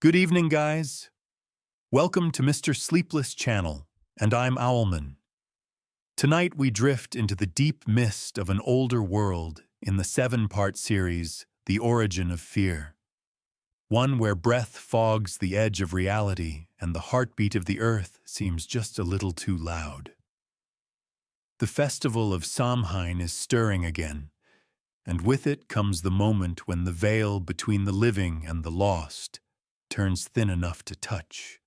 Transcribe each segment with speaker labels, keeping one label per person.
Speaker 1: Good evening, guys. Welcome to Mr.Sleepless channel, and I'm Owlman. Tonight we drift into the deep mist of an older world in the 7-part series, The Origin of Fear. One where breath fogs the edge of reality and the heartbeat of the earth seems just a little too loud. The festival of Samhain is stirring again, and with it comes the moment when the veil between the living and the lost turns thin enough to touch.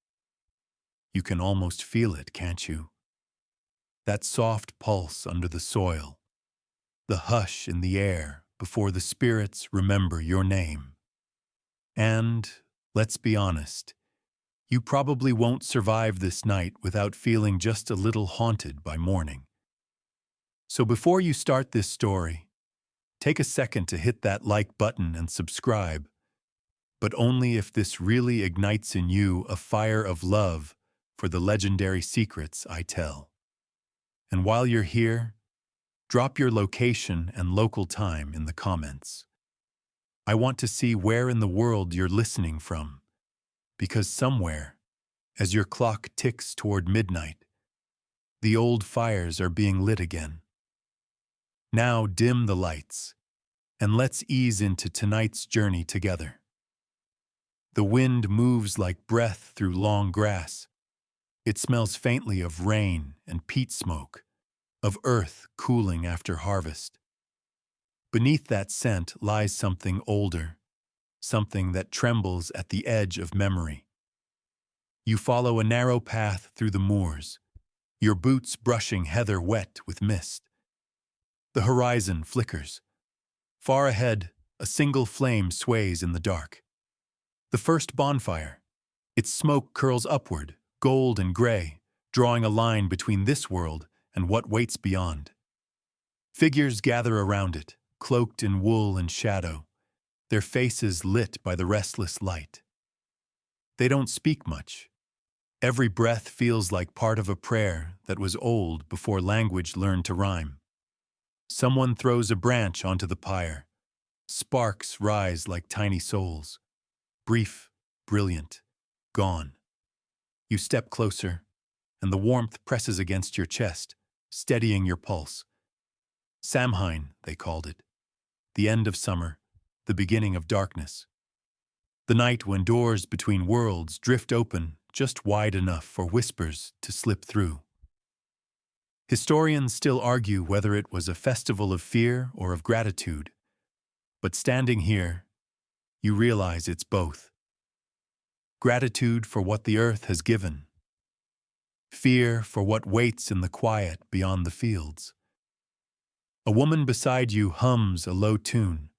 Speaker 1: You can almost feel it, can't you? That soft pulse under the soil, the hush in the air before the spirits remember your name. And, let's be honest, you probably won't survive this night without feeling just a little haunted by morning. So before you start this story, take a second to hit that like button and subscribe, but only if this really ignites in you a fire of love for the legendary secrets I tell. And while you're here, drop your location and local time in the comments. I want to see where in the world you're listening from, because somewhere, as your clock ticks toward midnight, the old fires are being lit again. Now dim the lights, and let's ease into tonight's journey together. The wind moves like breath through long grass. It smells faintly of rain and peat smoke, of earth cooling after harvest. Beneath that scent lies something older, something that trembles at the edge of memory. You follow a narrow path through the moors, your boots brushing heather wet with mist. The horizon flickers. Far ahead, a single flame sways in the dark. The first bonfire. Its smoke curls upward, gold and gray, drawing a line between this world and what waits beyond. Figures gather around it, cloaked in wool and shadow, their faces lit by the restless light. They don't speak much. Every breath feels like part of a prayer that was old before language learned to rhyme. Someone throws a branch onto the pyre. Sparks rise like tiny souls. Brief, brilliant, gone. You step closer, and the warmth presses against your chest, steadying your pulse. Samhain, they called it. The end of summer, the beginning of darkness. The night when doors between worlds drift open just wide enough for whispers to slip through. Historians still argue whether it was a festival of fear or of gratitude, but standing here, you realize it's both. Gratitude for what the earth has given. Fear for what waits in the quiet beyond the fields. A woman beside you hums a low tune.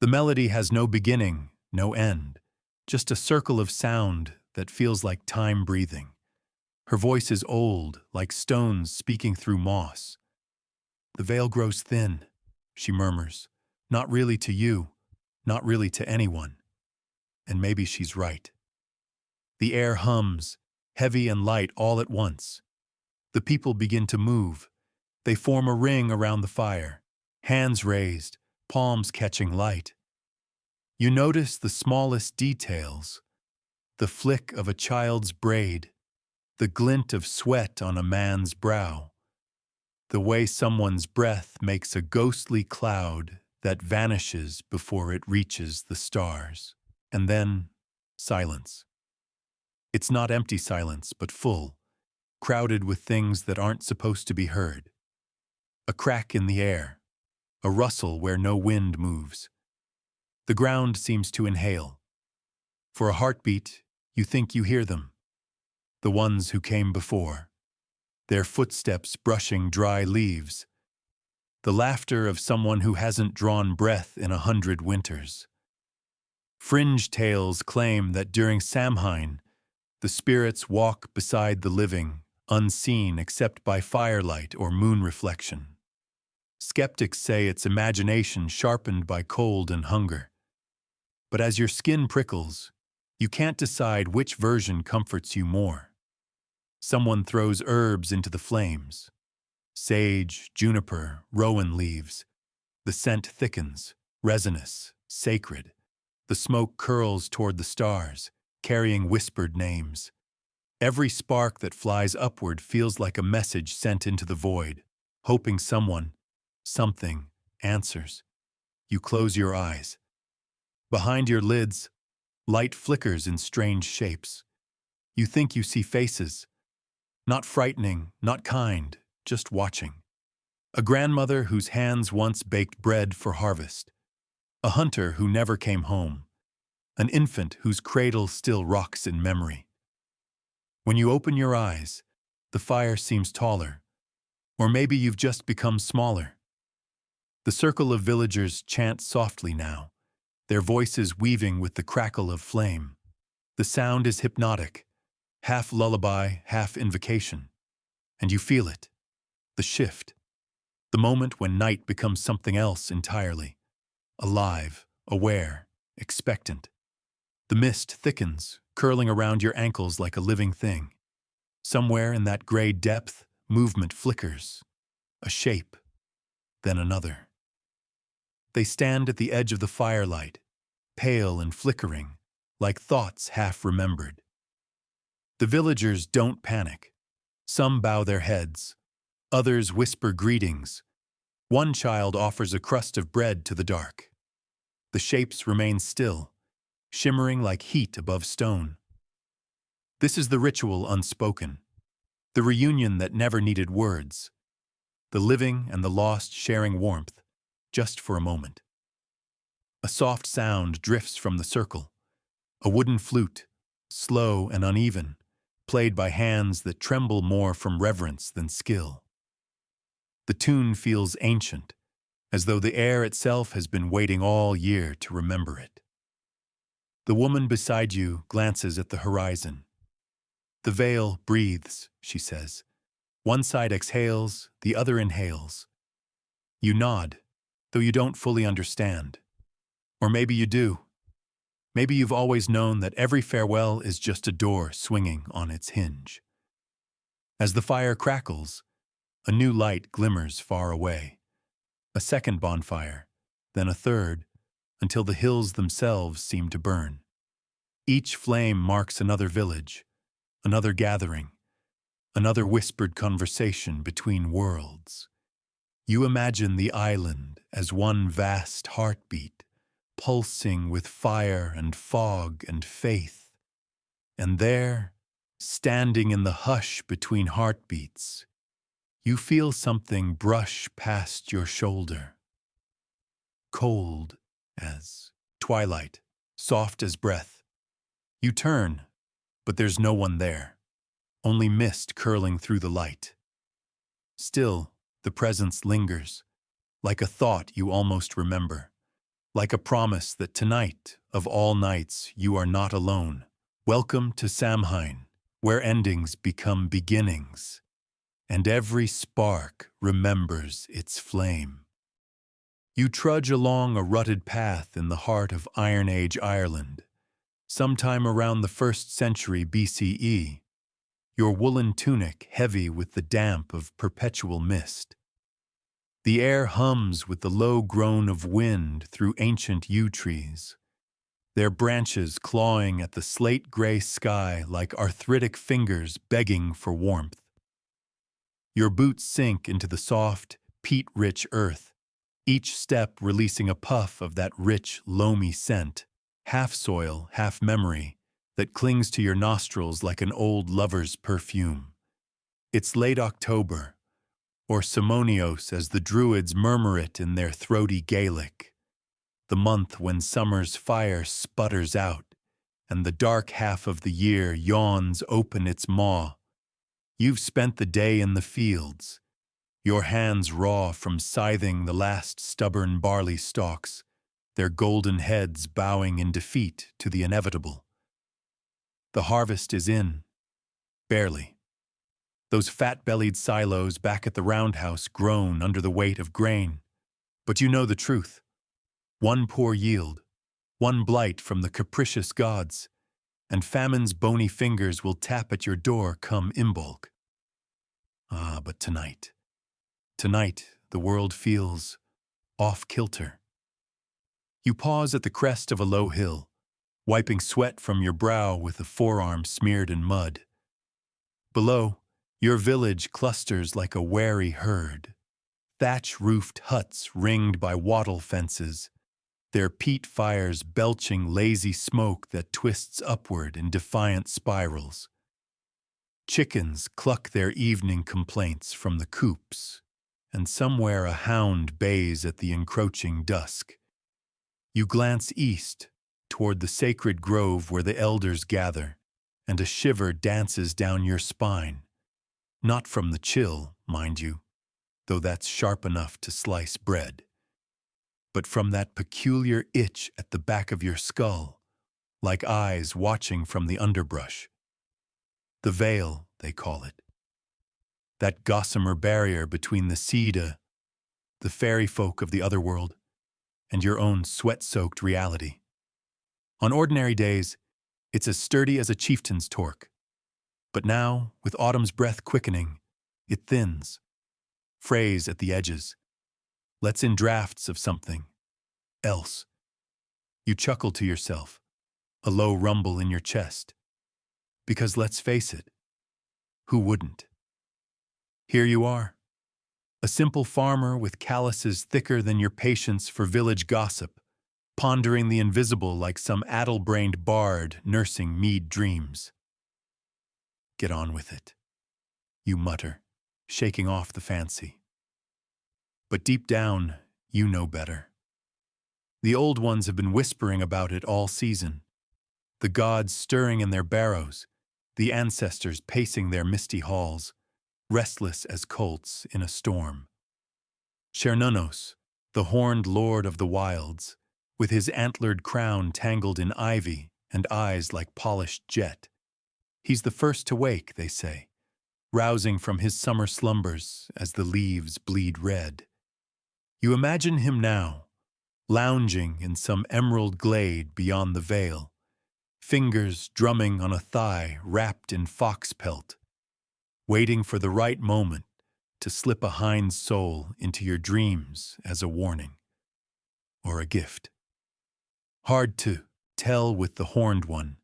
Speaker 1: The melody has no beginning, no end, just a circle of sound that feels like time breathing. Her voice is old, like stones speaking through moss. The veil grows thin, she murmurs, not really to you, not really to anyone. And maybe she's right. The air hums, heavy and light all at once. The people begin to move. They form a ring around the fire, hands raised, palms catching light. You notice the smallest details, the flick of a child's braid, the glint of sweat on a man's brow, the way someone's breath makes a ghostly cloud that vanishes before it reaches the stars. And then, silence. It's not empty silence, but full, crowded with things that aren't supposed to be heard. A crack in the air, a rustle where no wind moves. The ground seems to inhale. For a heartbeat, you think you hear them. The ones who came before. Their footsteps brushing dry leaves. The laughter of someone who hasn't drawn breath in 100 winters. Fringe tales claim that during Samhain, the spirits walk beside the living, unseen except by firelight or moon reflection. Skeptics say it's imagination sharpened by cold and hunger. But as your skin prickles, you can't decide which version comforts you more. Someone throws herbs into the flames. Sage, juniper, rowan leaves. The scent thickens, resinous, sacred. The smoke curls toward the stars, carrying whispered names. Every spark that flies upward feels like a message sent into the void, hoping someone, something, answers. You close your eyes. Behind your lids, light flickers in strange shapes. You think you see faces. Not frightening, not kind, just watching. A grandmother whose hands once baked bread for harvest. A hunter who never came home. An infant whose cradle still rocks in memory. When you open your eyes, the fire seems taller. Or maybe you've just become smaller. The circle of villagers chant softly now, their voices weaving with the crackle of flame. The sound is hypnotic, half lullaby, half invocation. And you feel it, the shift, the moment when night becomes something else entirely. Alive, aware, expectant. The mist thickens, curling around your ankles like a living thing. Somewhere in that gray depth, movement flickers. A shape, then another. They stand at the edge of the firelight, pale and flickering, like thoughts half remembered. The villagers don't panic. Some bow their heads. Others whisper greetings. One child offers a crust of bread to the dark. The shapes remain still, shimmering like heat above stone. This is the ritual unspoken, the reunion that never needed words, the living and the lost sharing warmth, just for a moment. A soft sound drifts from the circle, a wooden flute, slow and uneven, played by hands that tremble more from reverence than skill. The tune feels ancient, as though the air itself has been waiting all year to remember it. The woman beside you glances at the horizon. The veil breathes, she says. One side exhales, the other inhales. You nod, though you don't fully understand. Or maybe you do. Maybe you've always known that every farewell is just a door swinging on its hinge. As the fire crackles, a new light glimmers far away. A second bonfire, then a third, until the hills themselves seem to burn. Each flame marks another village, another gathering, another whispered conversation between worlds. You imagine the island as one vast heartbeat, pulsing with fire and fog and faith. And there, standing in the hush between heartbeats, you feel something brush past your shoulder. Cold as twilight, soft as breath. You turn, but there's no one there, only mist curling through the light. Still, the presence lingers, like a thought you almost remember, like a promise that tonight, of all nights, you are not alone. Welcome to Samhain, where endings become beginnings, and every spark remembers its flame. You trudge along a rutted path in the heart of Iron Age Ireland, sometime around the 1st century BCE, your woolen tunic heavy with the damp of perpetual mist. The air hums with the low groan of wind through ancient yew trees, their branches clawing at the slate-gray sky like arthritic fingers begging for warmth. Your boots sink into the soft, peat-rich earth, each step releasing a puff of that rich, loamy scent, half soil, half memory, that clings to your nostrils like an old lover's perfume. It's late October, or Simonios as the Druids murmur it in their throaty Gaelic, the month when summer's fire sputters out and the dark half of the year yawns open its maw. You've spent the day in the fields, your hands raw from scything the last stubborn barley stalks, their golden heads bowing in defeat to the inevitable. The harvest is in, barely. Those fat-bellied silos back at the roundhouse groan under the weight of grain. But you know the truth. One poor yield, one blight from the capricious gods, and famine's bony fingers will tap at your door come Imbolc. Ah, but tonight the world feels off-kilter. You pause at the crest of a low hill, wiping sweat from your brow with a forearm smeared in mud. Below, your village clusters like a wary herd. Thatch-roofed huts ringed by wattle fences, their peat fires belching lazy smoke that twists upward in defiant spirals. Chickens cluck their evening complaints from the coops, and somewhere a hound bays at the encroaching dusk. You glance east, toward the sacred grove where the elders gather, and a shiver dances down your spine. Not from the chill, mind you, though that's sharp enough to slice bread, but from that peculiar itch at the back of your skull, like eyes watching from the underbrush. The veil, they call it. That gossamer barrier between the Sida, the fairy folk of the other world, and your own sweat-soaked reality. On ordinary days, it's as sturdy as a chieftain's torque. But now, with autumn's breath quickening, it thins, frays at the edges, lets in drafts of something else. You chuckle to yourself, a low rumble in your chest. Because let's face it, who wouldn't? Here you are, a simple farmer with calluses thicker than your patience for village gossip, pondering the invisible like some addle-brained bard nursing mead dreams. Get on with it, you mutter, shaking off the fancy. But deep down, you know better. The old ones have been whispering about it all season, the gods stirring in their barrows, the ancestors pacing their misty halls, restless as colts in a storm. Cernunnos, the horned lord of the wilds, with his antlered crown tangled in ivy and eyes like polished jet. He's the first to wake, they say, rousing from his summer slumbers as the leaves bleed red. You imagine him now, lounging in some emerald glade beyond the veil, fingers drumming on a thigh wrapped in fox pelt, waiting for the right moment to slip a hind's soul into your dreams as a warning or a gift. Hard to tell with the horned one.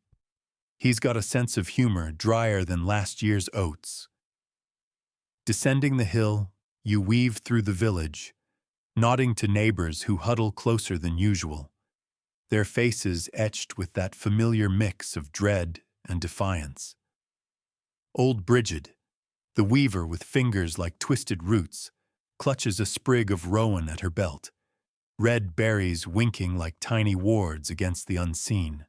Speaker 1: He's got a sense of humor drier than last year's oats. Descending the hill, you weave through the village, nodding to neighbors who huddle closer than usual, their faces etched with that familiar mix of dread and defiance. Old Bridget, the weaver with fingers like twisted roots, clutches a sprig of rowan at her belt, red berries winking like tiny wards against the unseen.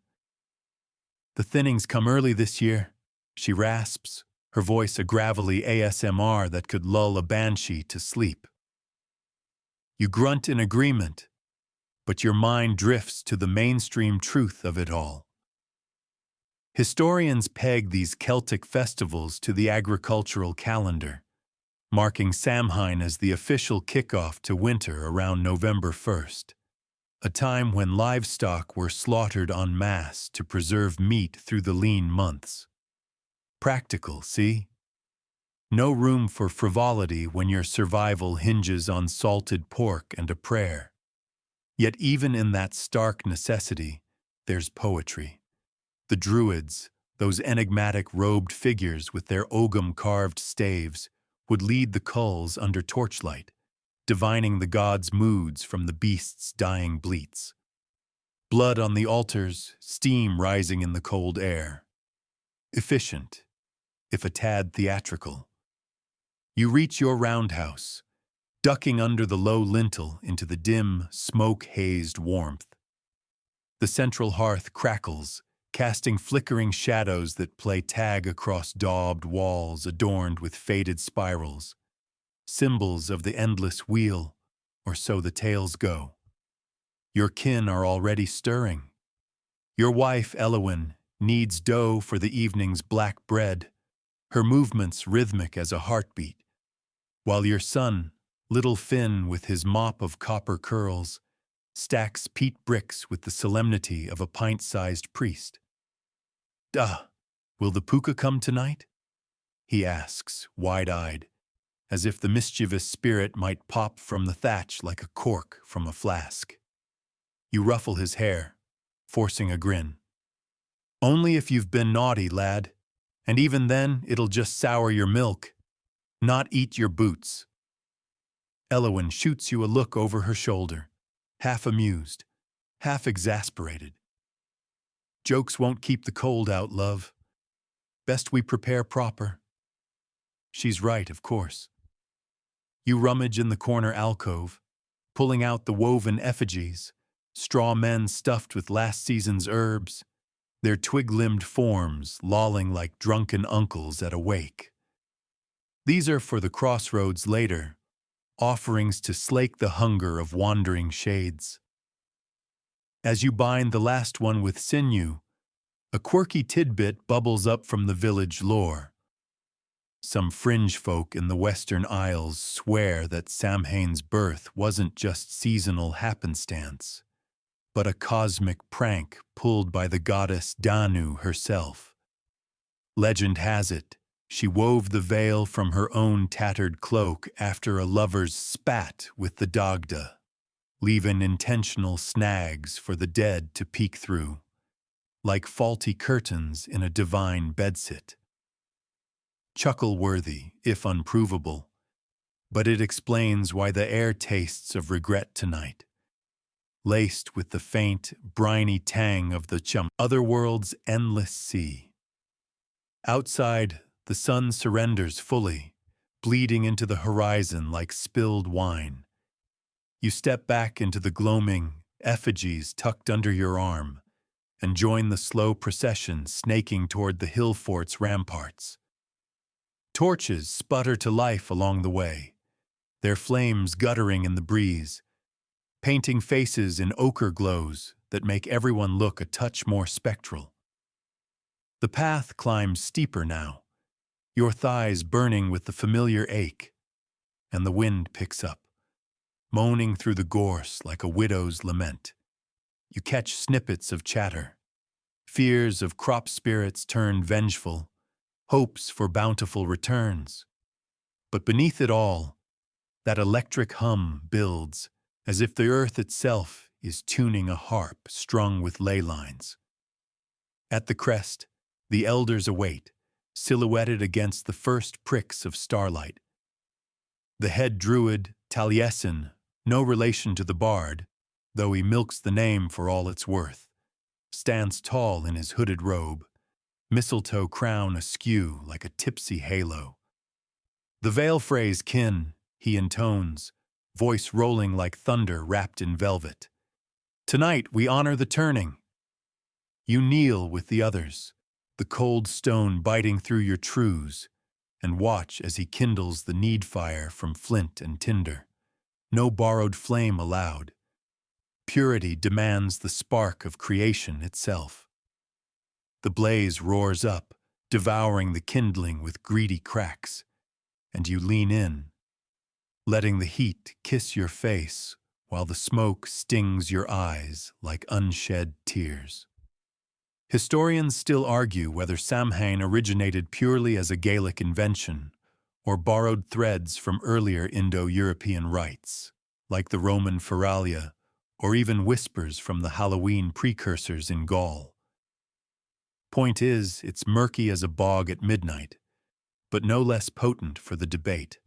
Speaker 1: The thinnings come early this year, she rasps, her voice a gravelly ASMR that could lull a banshee to sleep. You grunt in agreement, but your mind drifts to the mainstream truth of it all. Historians peg these Celtic festivals to the agricultural calendar, marking Samhain as the official kickoff to winter around November 1st, a time when livestock were slaughtered en masse to preserve meat through the lean months. Practical, see? No room for frivolity when your survival hinges on salted pork and a prayer. Yet even in that stark necessity, there's poetry. The Druids, those enigmatic robed figures with their ogham-carved staves, would lead the culls under torchlight, divining the gods' moods from the beasts' dying bleats. Blood on the altars, steam rising in the cold air. Efficient, if a tad theatrical. You reach your roundhouse, ducking under the low lintel into the dim, smoke-hazed warmth. The central hearth crackles, casting flickering shadows that play tag across daubed walls adorned with faded spirals, symbols of the endless wheel, or so the tales go. Your kin are already stirring. Your wife, Elowyn, kneads dough for the evening's black bread, her movements rhythmic as a heartbeat, while your son, little Finn with his mop of copper curls, stacks peat bricks with the solemnity of a pint-sized priest. "Duh, will the puka come tonight?" he asks, wide-eyed, as if the mischievous spirit might pop from the thatch like a cork from a flask. You ruffle his hair, forcing a grin. Only if you've been naughty, lad. And even then, it'll just sour your milk, not eat your boots. Elowen shoots you a look over her shoulder, half amused, half exasperated. Jokes won't keep the cold out, love. Best we prepare proper. She's right, of course. You rummage in the corner alcove, pulling out the woven effigies, straw men stuffed with last season's herbs, their twig-limbed forms lolling like drunken uncles at a wake. These are for the crossroads later, offerings to slake the hunger of wandering shades. As you bind the last one with sinew, a quirky tidbit bubbles up from the village lore. Some fringe folk in the Western Isles swear that Samhain's birth wasn't just seasonal happenstance, but a cosmic prank pulled by the goddess Danu herself. Legend has it, she wove the veil from her own tattered cloak after a lover's spat with the Dagda, leaving intentional snags for the dead to peek through, like faulty curtains in a divine bedsit. Chuckle-worthy, if unprovable, but it explains why the air tastes of regret tonight, laced with the faint, briny tang of the otherworld's endless sea. Outside, the sun surrenders fully, bleeding into the horizon like spilled wine. You step back into the gloaming effigies tucked under your arm and join the slow procession snaking toward the hill fort's ramparts. Torches sputter to life along the way, their flames guttering in the breeze, painting faces in ochre glows that make everyone look a touch more spectral. The path climbs steeper now, your thighs burning with the familiar ache, and the wind picks up, moaning through the gorse like a widow's lament. You catch snippets of chatter, fears of crop spirits turned vengeful, hopes for bountiful returns. But beneath it all, that electric hum builds, as if the earth itself is tuning a harp strung with ley lines. At the crest, the elders await, silhouetted against the first pricks of starlight. The head druid, Taliesin, no relation to the bard, though he milks the name for all it's worth, stands tall in his hooded robe, mistletoe crown askew like a tipsy halo. The veil phrase kin, he intones, voice rolling like thunder wrapped in velvet. Tonight we honor the turning. You kneel with the others, the cold stone biting through your trews, and watch as he kindles the need fire from flint and tinder. No borrowed flame allowed. Purity demands the spark of creation itself. The blaze roars up, devouring the kindling with greedy cracks, and you lean in, letting the heat kiss your face while the smoke stings your eyes like unshed tears. Historians still argue whether Samhain originated purely as a Gaelic invention or borrowed threads from earlier Indo-European rites, like the Roman Feralia, or even whispers from the Halloween precursors in Gaul. Point is, it's murky as a bog at midnight, but no less potent for the debate.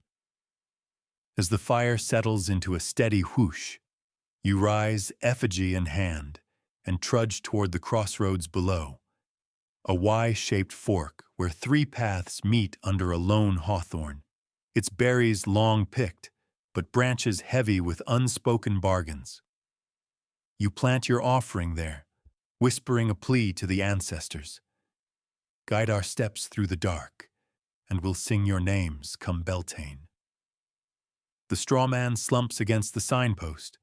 Speaker 1: As the fire settles into a steady whoosh, you rise effigy in hand and trudge toward the crossroads below, a Y-shaped fork where three paths meet under a lone hawthorn, its berries long picked, but branches heavy with unspoken bargains. You plant your offering there, whispering a plea to the ancestors. Guide our steps through the dark, and we'll sing your names come Beltane. The straw man slumps against the signpost,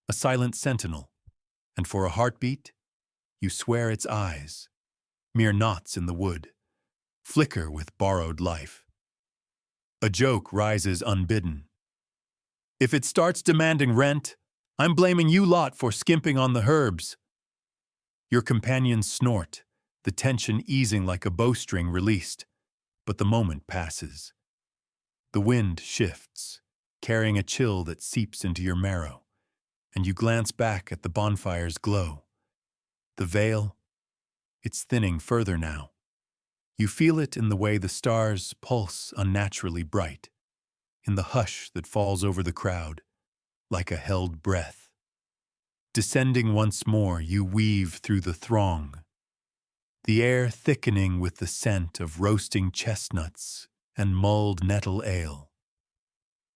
Speaker 1: a silent sentinel, and for a heartbeat, you swear its eyes, mere knots in the wood, flicker with borrowed life. A joke rises unbidden. If it starts demanding rent, I'm blaming you lot for skimping on the herbs. Your companions snort, the tension easing like a bowstring released, but the moment passes. The wind shifts, carrying a chill that seeps into your marrow, and you glance back at the bonfire's glow. The veil, It's thinning further now. You feel it in the way the stars pulse unnaturally bright, in the hush that falls over the crowd, like a held breath. Descending once more, you weave through the throng, the air thickening with the scent of roasting chestnuts and mulled nettle ale.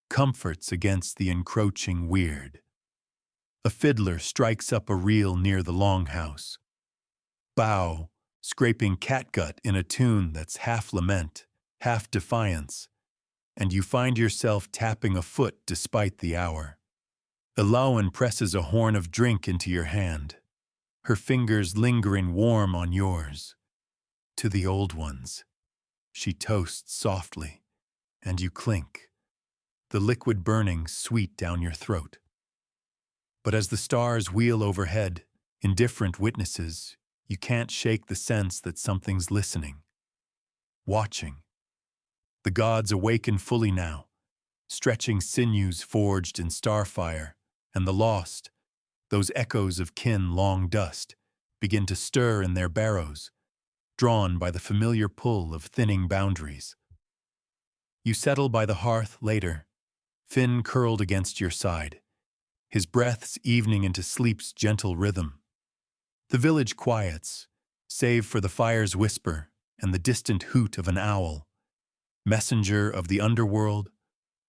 Speaker 1: Comforts against the encroaching weird. A fiddler strikes up a reel near the longhouse. Bow, scraping catgut in a tune that's half lament, half defiance, and you find yourself tapping a foot despite the hour. Elowen presses a horn of drink into your hand, her fingers lingering warm on yours. To the old ones, she toasts softly, and you clink, the liquid burning sweet down your throat. But as the stars wheel overhead, indifferent witnesses, you can't shake the sense that something's listening, watching. The gods awaken fully now, stretching sinews forged in starfire, and the lost, those echoes of kin long dust, begin to stir in their barrows, drawn by the familiar pull of thinning boundaries. You settle by the hearth later, Finn curled against your side, his breaths evening into sleep's gentle rhythm. The village quiets, save for the fire's whisper and the distant hoot of an owl, messenger of the underworld,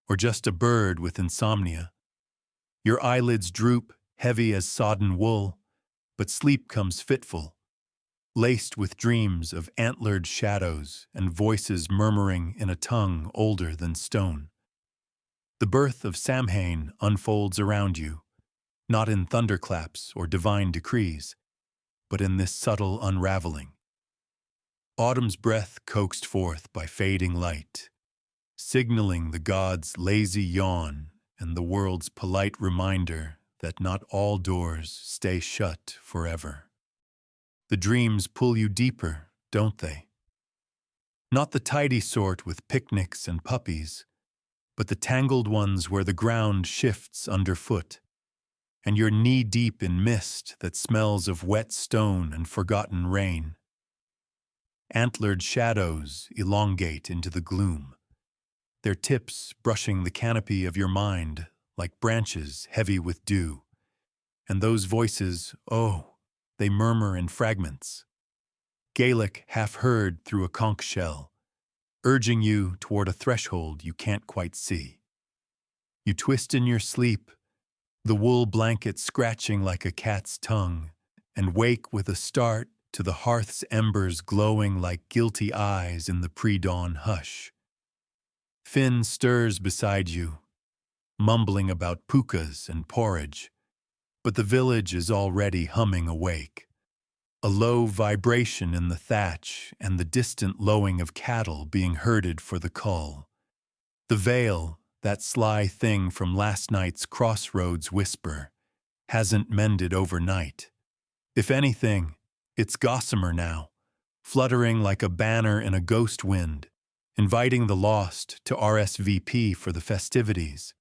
Speaker 1: or just a bird with insomnia. Your eyelids droop, heavy as sodden wool, but sleep comes fitful, laced with dreams of antlered shadows and voices murmuring in a tongue older than stone. The birth of Samhain unfolds around you, not in thunderclaps or divine decrees, but in this subtle unraveling. Autumn's breath coaxed forth by fading light, signaling the gods' lazy yawn and the world's polite reminder that not all doors stay shut forever. The dreams pull you deeper, don't they? Not the tidy sort with picnics and puppies, but the tangled ones where the ground shifts underfoot, and you're knee-deep in mist that smells of wet stone and forgotten rain. Antlered shadows elongate into the gloom, their tips brushing the canopy of your mind like branches heavy with dew. And those voices, oh, they murmur in fragments, Gaelic half heard through a conch shell, urging you toward a threshold you can't quite see. You twist in your sleep, the wool blanket scratching like a cat's tongue, and wake with a start to the hearth's embers glowing like guilty eyes in the pre-dawn hush. Finn stirs beside you, mumbling about pukas and porridge, but the village is already humming awake. A low vibration in the thatch and the distant lowing of cattle being herded for the cull. The veil, that sly thing from last night's crossroads whisper, hasn't mended overnight. If anything, it's gossamer now, fluttering like a banner in a ghost wind, inviting the lost to RSVP for the festivities.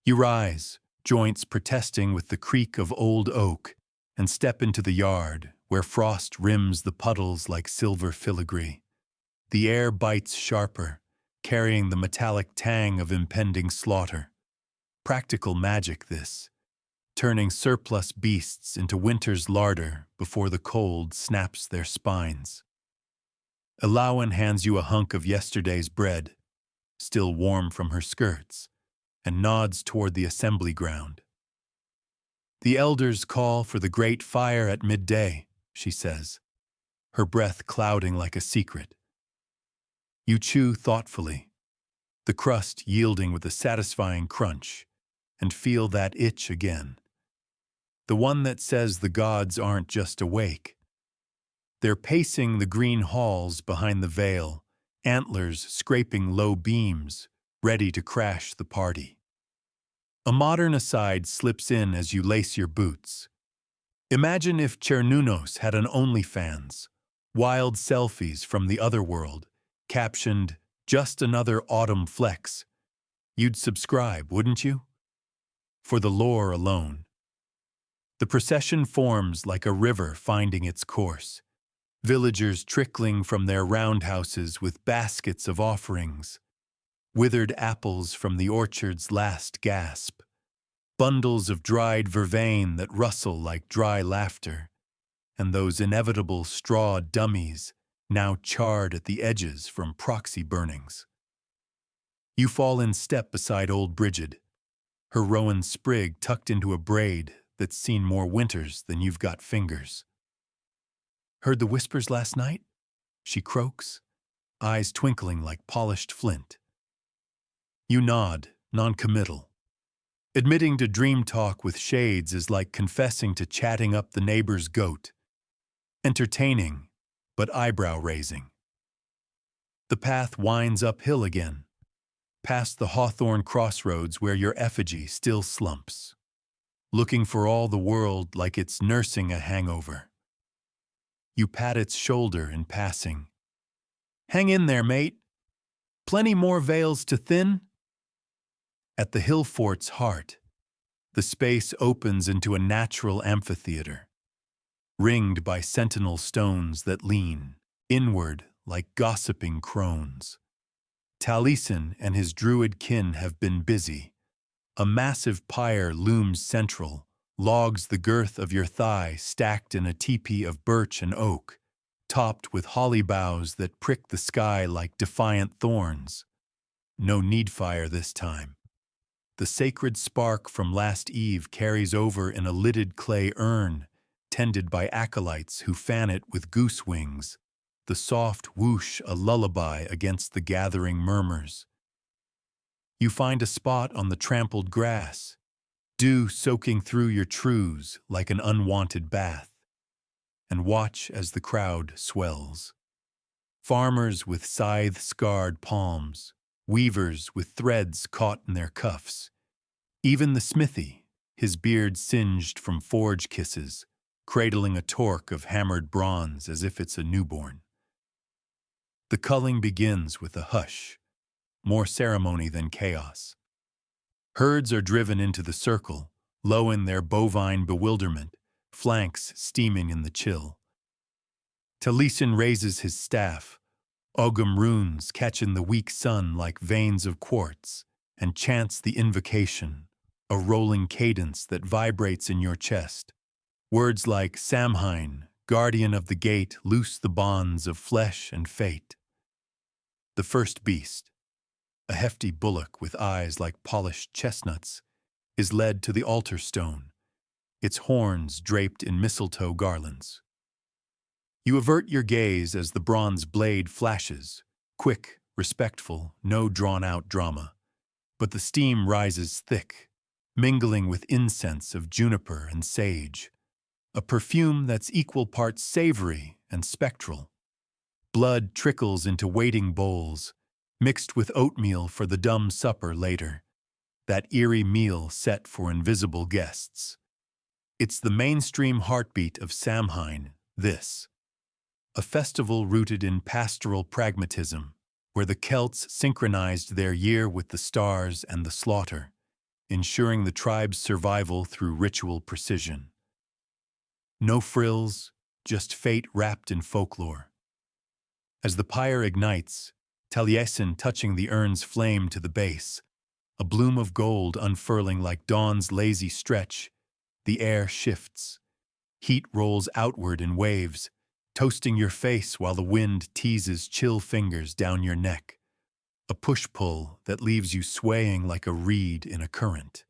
Speaker 1: You rise, joints protesting with the creak of old oak, and step into the yard, where frost rims the puddles like silver filigree. The air bites sharper, carrying the metallic tang of impending slaughter. Practical magic, this, turning surplus beasts into winter's larder before the cold snaps their spines. Elowen hands you a hunk of yesterday's bread, still warm from her skirts, and nods toward the assembly ground. The elders call for the great fire at midday, she says, her breath clouding like a secret. You chew thoughtfully, the crust yielding with a satisfying crunch, and feel that itch again. The one that says the gods aren't just awake. They're pacing the green halls behind the veil, antlers scraping low beams, ready to crash the party. A modern aside slips in as you lace your boots. Imagine if Chernunos had an OnlyFans, wild selfies from the other world, captioned, "Just another autumn flex." You'd subscribe, wouldn't you? For the lore alone. The procession forms like a river finding its course, villagers trickling from their roundhouses with baskets of offerings, withered apples from the orchard's last gasp, bundles of dried vervain that rustle like dry laughter, and those inevitable straw dummies now charred at the edges from proxy burnings. You fall in step beside old Bridget, her rowan sprig tucked into a braid that's seen more winters than you've got fingers. "Heard the whispers last night?" she croaks, eyes twinkling like polished flint. You nod, non-committal. Admitting to dream talk with shades is like confessing to chatting up the neighbor's goat. Entertaining, but eyebrow-raising. The path winds uphill again, past the hawthorn crossroads where your effigy still slumps, looking for all the world like it's nursing a hangover. You pat its shoulder in passing. "Hang in there, mate. Plenty more veils to thin." At the hill fort's heart, the space opens into a natural amphitheater, ringed by sentinel stones that lean inward like gossiping crones. Taliesin and his druid kin have been busy. A massive pyre looms central, logs the girth of your thigh stacked in a teepee of birch and oak, topped with holly boughs that prick the sky like defiant thorns. No need fire this time. The sacred spark from last eve carries over in a lidded clay urn, tended by acolytes who fan it with goose wings, the soft whoosh a lullaby against the gathering murmurs. You find a spot on the trampled grass, dew soaking through your trews like an unwanted bath, and watch as the crowd swells. Farmers with scythe-scarred palms, weavers with threads caught in their cuffs, even the smithy, his beard singed from forge kisses, cradling a torque of hammered bronze as if it's a newborn. The culling begins with a hush, more ceremony than chaos. Herds are driven into the circle, low in their bovine bewilderment, flanks steaming in the chill. Taliesin raises his staff, Ogum runes catch in the weak sun like veins of quartz, and chants the invocation, a rolling cadence that vibrates in your chest. Words like Samhain, guardian of the gate, loose the bonds of flesh and fate. The first beast, a hefty bullock with eyes like polished chestnuts, is led to the altar stone, its horns draped in mistletoe garlands. You avert your gaze as the bronze blade flashes, quick, respectful, no drawn-out drama. But the steam rises thick, mingling with incense of juniper and sage, a perfume that's equal parts savory and spectral. Blood trickles into waiting bowls, mixed with oatmeal for the dumb supper later, that eerie meal set for invisible guests. It's the mainstream heartbeat of Samhain, this. A festival rooted in pastoral pragmatism, where the Celts synchronized their year with the stars and the slaughter, ensuring the tribe's survival through ritual precision. No frills, just fate wrapped in folklore. As the pyre ignites, Taliesin touching the urn's flame to the base, a bloom of gold unfurling like dawn's lazy stretch, the air shifts. Heat rolls outward in waves, toasting your face while the wind teases chill fingers down your neck, a push-pull that leaves you swaying like a reed in a current.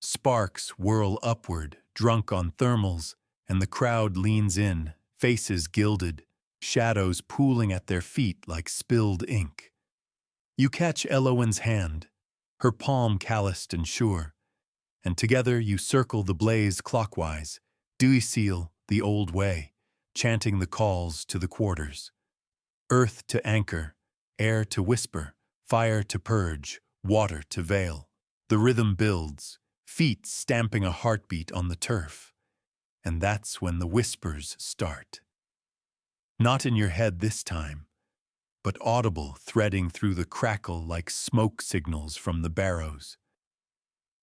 Speaker 1: Sparks whirl upward, drunk on thermals, and the crowd leans in, faces gilded, shadows pooling at their feet like spilled ink. You catch Elowen's hand, her palm calloused and sure, and together you circle the blaze clockwise, Duisil the old way, chanting the calls to the quarters. Earth to anchor, air to whisper, fire to purge, water to veil. The rhythm builds, feet stamping a heartbeat on the turf. And that's when the whispers start. Not in your head this time, but audible threading through the crackle like smoke signals from the barrows.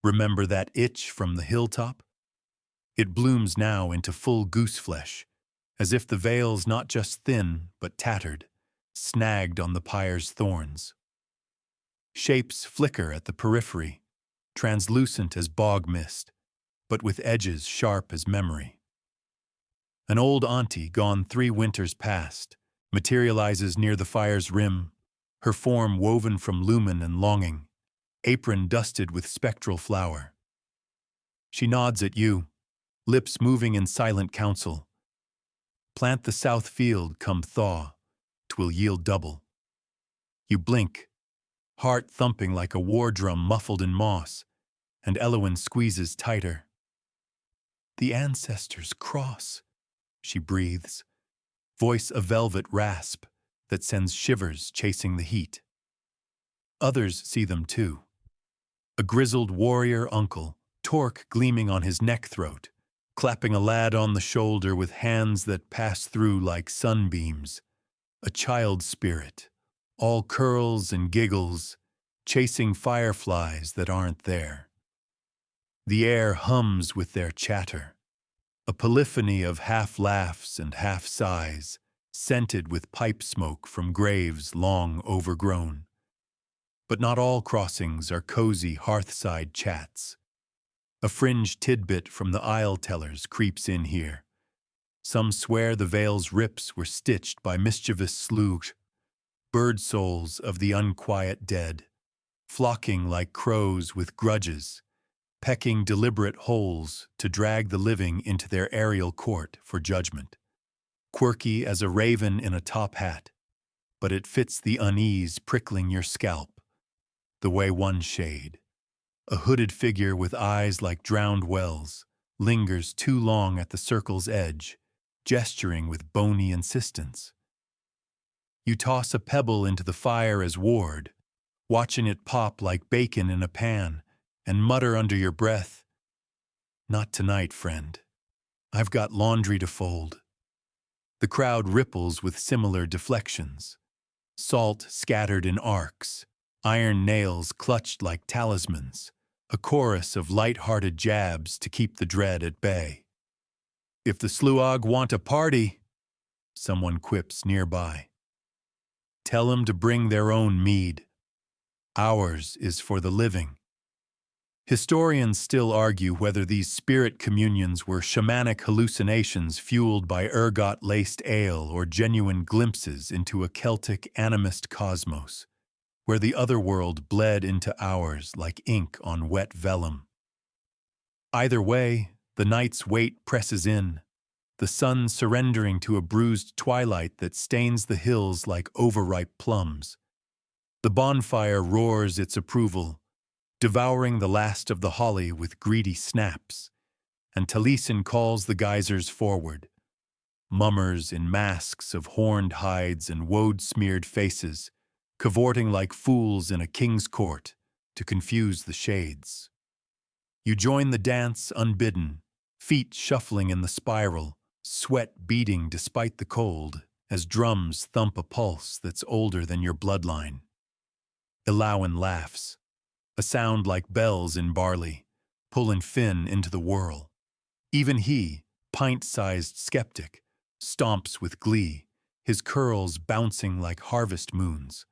Speaker 1: Remember that itch from the hilltop? It blooms now into full goose flesh, as if the veil's not just thin, but tattered, snagged on the pyre's thorns. Shapes flicker at the periphery, translucent as bog mist, but with edges sharp as memory. An old auntie, gone 3 winters past, materializes near the fire's rim, her form woven from lumen and longing, apron dusted with spectral flower. She nods at you, lips moving in silent counsel. Plant the south field, come thaw, 'twill yield double. You blink, heart thumping like a war drum muffled in moss, and Elowen squeezes tighter. The ancestors cross, she breathes, voice a velvet rasp that sends shivers chasing the heat. Others see them too. A grizzled warrior uncle, torque gleaming on his neck-throat, clapping a lad on the shoulder with hands that pass through like sunbeams. A child spirit, all curls and giggles, chasing fireflies that aren't there. The air hums with their chatter, a polyphony of half-laughs and half-sighs, scented with pipe smoke from graves long overgrown. But not all crossings are cozy hearthside chats. A fringe tidbit from the aisle tellers creeps in here. Some swear the veil's rips were stitched by mischievous slug, bird souls of the unquiet dead, flocking like crows with grudges, pecking deliberate holes to drag the living into their aerial court for judgment. Quirky as a raven in a top hat, but it fits the unease prickling your scalp, the way one shade, a hooded figure with eyes like drowned wells, lingers too long at the circle's edge, gesturing with bony insistence. You toss a pebble into the fire as ward, watching it pop like bacon in a pan, and mutter under your breath, "Not tonight, friend. I've got laundry to fold." The crowd ripples with similar deflections. Salt scattered in arcs, iron nails clutched like talismans, a chorus of light-hearted jabs to keep the dread at bay. "If the sluag want a party," someone quips nearby, "tell 'em to bring their own mead. Ours is for the living." Historians still argue whether these spirit communions were shamanic hallucinations fueled by ergot-laced ale or genuine glimpses into a Celtic animist cosmos, where the other world bled into ours like ink on wet vellum. Either way, the night's weight presses in, the sun surrendering to a bruised twilight that stains the hills like overripe plums. The bonfire roars its approval, devouring the last of the holly with greedy snaps, and Taliesin calls the geysers forward, mummers in masks of horned hides and woad-smeared faces, cavorting like fools in a king's court to confuse the shades. You join the dance unbidden, feet shuffling in the spiral, sweat beating despite the cold, as drums thump a pulse that's older than your bloodline. Elowen laughs, a sound like bells in barley, pulling Finn into the whirl. Even he, pint-sized skeptic, stomps with glee, his curls bouncing like harvest moons.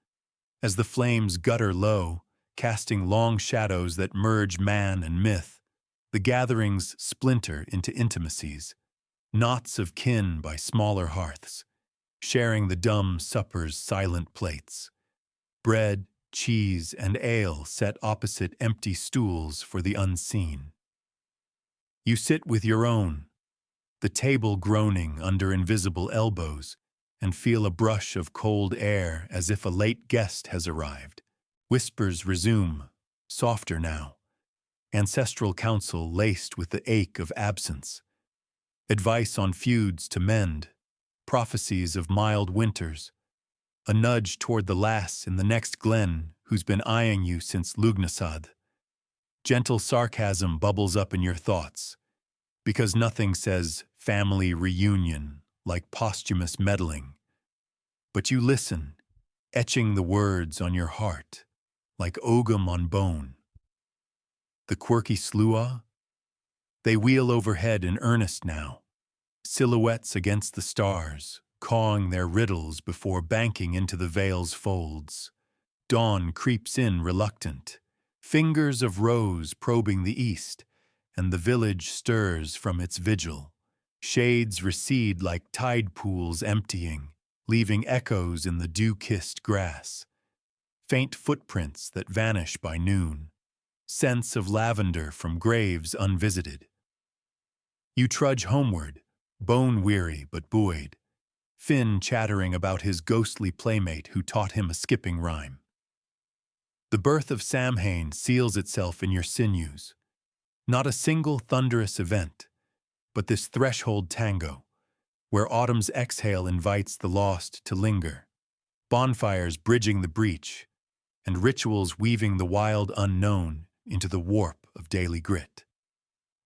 Speaker 1: As the flames gutter low, casting long shadows that merge man and myth, the gatherings splinter into intimacies, knots of kin by smaller hearths, sharing the dumb supper's silent plates. Bread, cheese, and ale set opposite empty stools for the unseen. You sit with your own, the table groaning under invisible elbows, and feel a brush of cold air as if a late guest has arrived. Whispers resume, softer now, ancestral counsel laced with the ache of absence, advice on feuds to mend, prophecies of mild winters, a nudge toward the lass in the next glen who's been eyeing you since Lugnasad. Gentle sarcasm bubbles up in your thoughts, because nothing says family reunion like posthumous meddling. But you listen, etching the words on your heart, like ogham on bone. The quirky slua? They wheel overhead in earnest now, silhouettes against the stars, cawing their riddles before banking into the veil's folds. Dawn creeps in reluctant, fingers of rose probing the east, and the village stirs from its vigil. Shades recede like tide pools emptying, leaving echoes in the dew-kissed grass. Faint footprints that vanish by noon, scents of lavender from graves unvisited. You trudge homeward, bone-weary but buoyed, Finn chattering about his ghostly playmate who taught him a skipping rhyme. The birth of Samhain seals itself in your sinews. Not a single thunderous event, but this threshold tango, where autumn's exhale invites the lost to linger, bonfires bridging the breach, and rituals weaving the wild unknown into the warp of daily grit.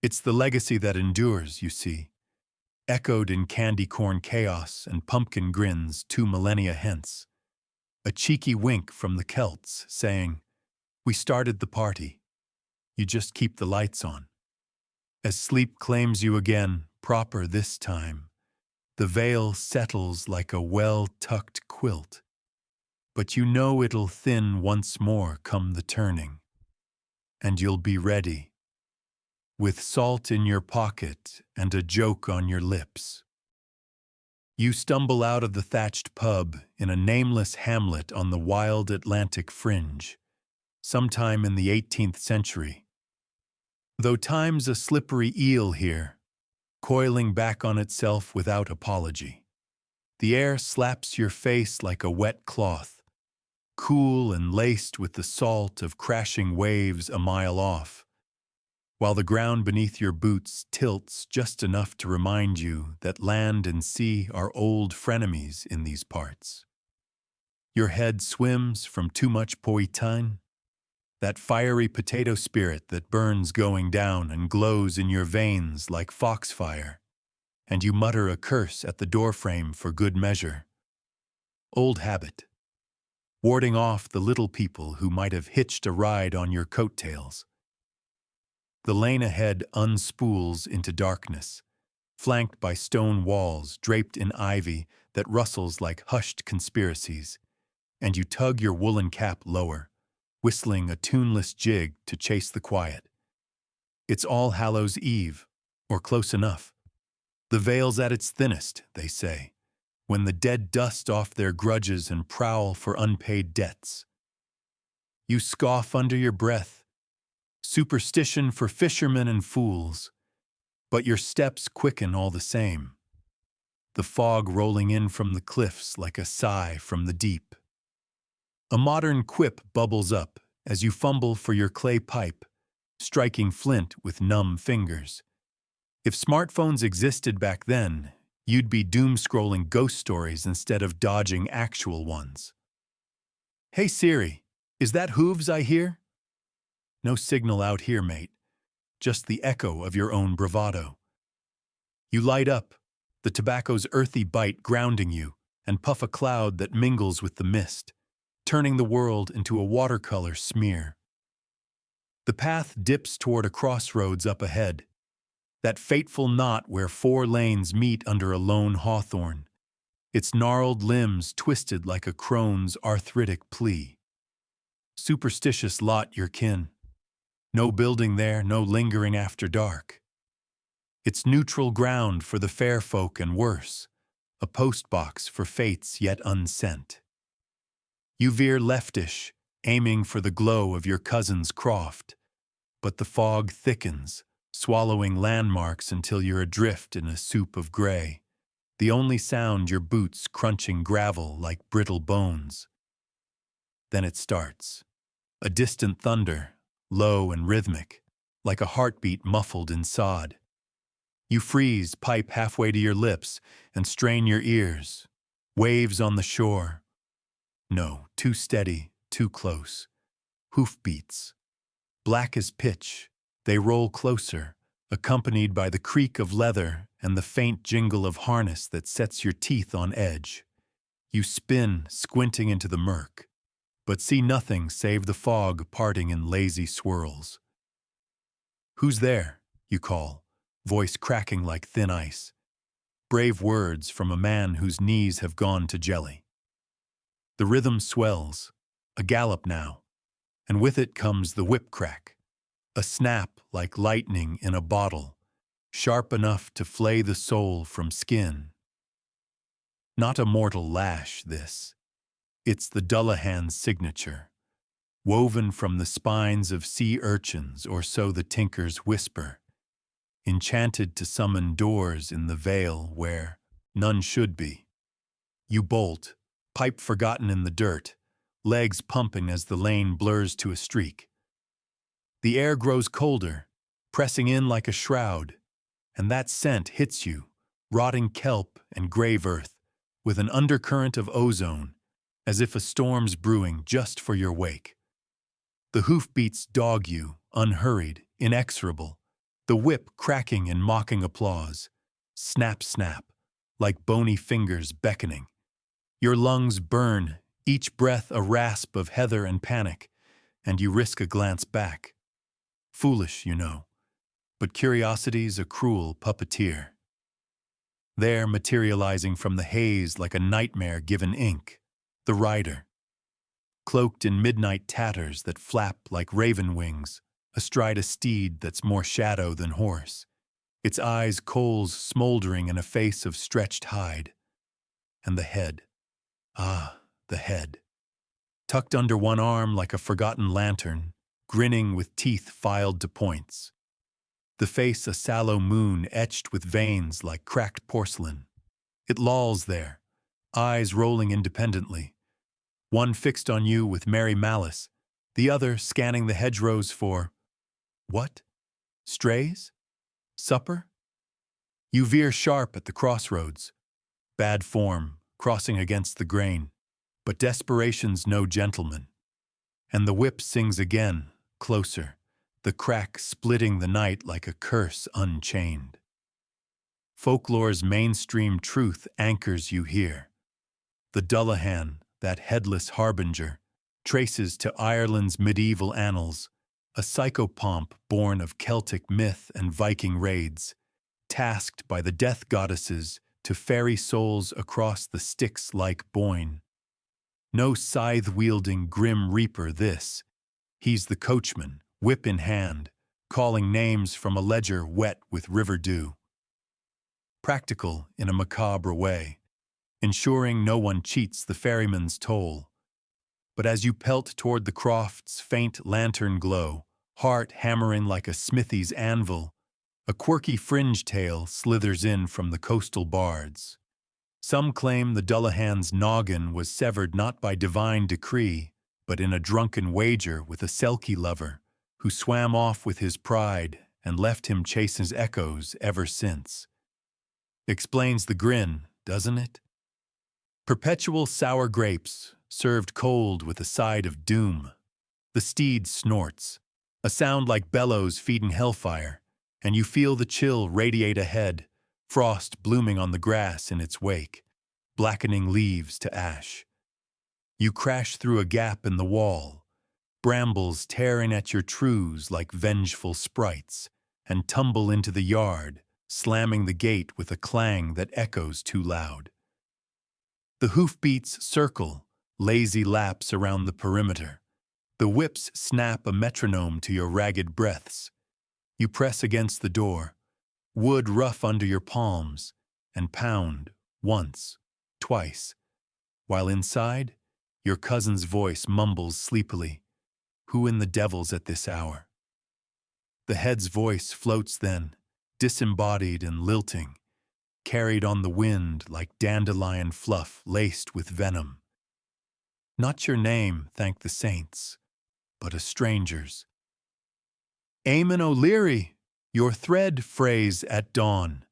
Speaker 1: It's the legacy that endures, you see, echoed in candy corn chaos and pumpkin grins 2 millennia hence. A cheeky wink from the Celts saying, "We started the party. You just keep the lights on." As sleep claims you again, proper this time, the veil settles like a well-tucked quilt. But you know it'll thin once more come the turning, and you'll be ready, with salt in your pocket and a joke on your lips. You stumble out of the thatched pub in a nameless hamlet on the wild Atlantic fringe, sometime in the 18th century. Though time's a slippery eel here, coiling back on itself without apology. The air slaps your face like a wet cloth, cool and laced with the salt of crashing waves a mile off, while the ground beneath your boots tilts just enough to remind you that land and sea are old frenemies in these parts. Your head swims from too much poitine, that fiery potato spirit that burns going down and glows in your veins like foxfire, and you mutter a curse at the doorframe for good measure. Old habit, warding off the little people who might have hitched a ride on your coattails. The lane ahead unspools into darkness, flanked by stone walls draped in ivy that rustles like hushed conspiracies, and you tug your woolen cap lower, whistling a tuneless jig to chase the quiet. It's All Hallows' Eve, or close enough. The veil's at its thinnest, they say, when the dead dust off their grudges and prowl for unpaid debts. You scoff under your breath, superstition for fishermen and fools, but your steps quicken all the same, the fog rolling in from the cliffs like a sigh from the deep. A modern quip bubbles up as you fumble for your clay pipe, striking flint with numb fingers. If smartphones existed back then, you'd be doom-scrolling ghost stories instead of dodging actual ones. "Hey Siri, is that hooves I hear?" No signal out here, mate. Just the echo of your own bravado. You light up, the tobacco's earthy bite grounding you, and puff a cloud that mingles with the mist, turning the world into a watercolor smear. The path dips toward a crossroads up ahead, that fateful knot where 4 lanes meet under a lone hawthorn, its gnarled limbs twisted like a crone's arthritic plea. Superstitious lot your kin. No building there, no lingering after dark. It's neutral ground for the fair folk and worse, a postbox for fates yet unsent. You veer leftish, aiming for the glow of your cousin's croft, but the fog thickens, swallowing landmarks until you're adrift in a soup of gray, the only sound your boots crunching gravel like brittle bones. Then it starts, a distant thunder, low and rhythmic, like a heartbeat muffled in sod. You freeze, pipe halfway to your lips, and strain your ears. Waves on the shore. No, too steady, too close. Hoofbeats. Black as pitch, they roll closer, accompanied by the creak of leather and the faint jingle of harness that sets your teeth on edge. You spin, squinting into the murk, but see nothing save the fog parting in lazy swirls. "Who's there?" you call, voice cracking like thin ice. brave words from a man whose knees have gone to jelly. The rhythm swells, a gallop now, and with it comes the whip crack, a snap like lightning in a bottle, sharp enough to flay the soul from skin. Not a mortal lash, this. It's the Dullahan's signature, woven from the spines of sea urchins, or so the tinkers whisper, enchanted to summon doors in the vale where none should be. You bolt, pipe forgotten in the dirt, legs pumping as the lane blurs to a streak. The air grows colder, pressing in like a shroud, and that scent hits you, rotting kelp and grave earth, with an undercurrent of ozone, as if a storm's brewing just for your wake. The hoofbeats dog you, unhurried, inexorable, the whip cracking in mocking applause. Snap, snap, like bony fingers beckoning. Your lungs burn, each breath a rasp of heather and panic, and you risk a glance back. Foolish, you know, but curiosity's a cruel puppeteer. There, materializing from the haze like a nightmare given ink, the rider, cloaked in midnight tatters that flap like raven wings, astride a steed that's more shadow than horse, its eyes coals smoldering in a face of stretched hide. And the head, the head, tucked under one arm like a forgotten lantern, grinning with teeth filed to points. The face a sallow moon etched with veins like cracked porcelain. It lolls there, eyes rolling independently, one fixed on you with merry malice, the other scanning the hedgerows for, what? Strays? Supper? You veer sharp at the crossroads, bad form, crossing against the grain, but desperation's no gentleman. And the whip sings again, closer, the crack splitting the night like a curse unchained. Folklore's mainstream truth anchors you here. The Dullahan, that headless harbinger, traces to Ireland's medieval annals, a psychopomp born of Celtic myth and Viking raids, tasked by the death goddesses to ferry souls across the Styx-like Boyne. No scythe-wielding grim reaper this. He's the coachman, whip in hand, calling names from a ledger wet with river dew. Practical in a macabre way, ensuring no one cheats the ferryman's toll. But as you pelt toward the croft's faint lantern glow, heart hammering like a smithy's anvil, a quirky fringe tale slithers in from the coastal bards. Some claim the Dullahan's noggin was severed not by divine decree, but in a drunken wager with a Selkie lover, who swam off with his pride and left him chase his echoes ever since. Explains the grin, doesn't it? Perpetual sour grapes, served cold with a side of doom. The steed snorts, a sound like bellows feeding hellfire, and you feel the chill radiate ahead, frost blooming on the grass in its wake, blackening leaves to ash. You crash through a gap in the wall, brambles tearing at your trews like vengeful sprites, and tumble into the yard, slamming the gate with a clang that echoes too loud. The hoofbeats circle, lazy laps around the perimeter. The whips snap a metronome to your ragged breaths. You press against the door, wood rough under your palms, and pound once, twice, while inside, your cousin's voice mumbles sleepily, "Who in the devil's at this hour?" The head's voice floats then, disembodied and lilting, carried on the wind like dandelion fluff laced with venom. Not your name, thank the saints, but a stranger's. Eamon O'Leary, your thread phrase at dawn.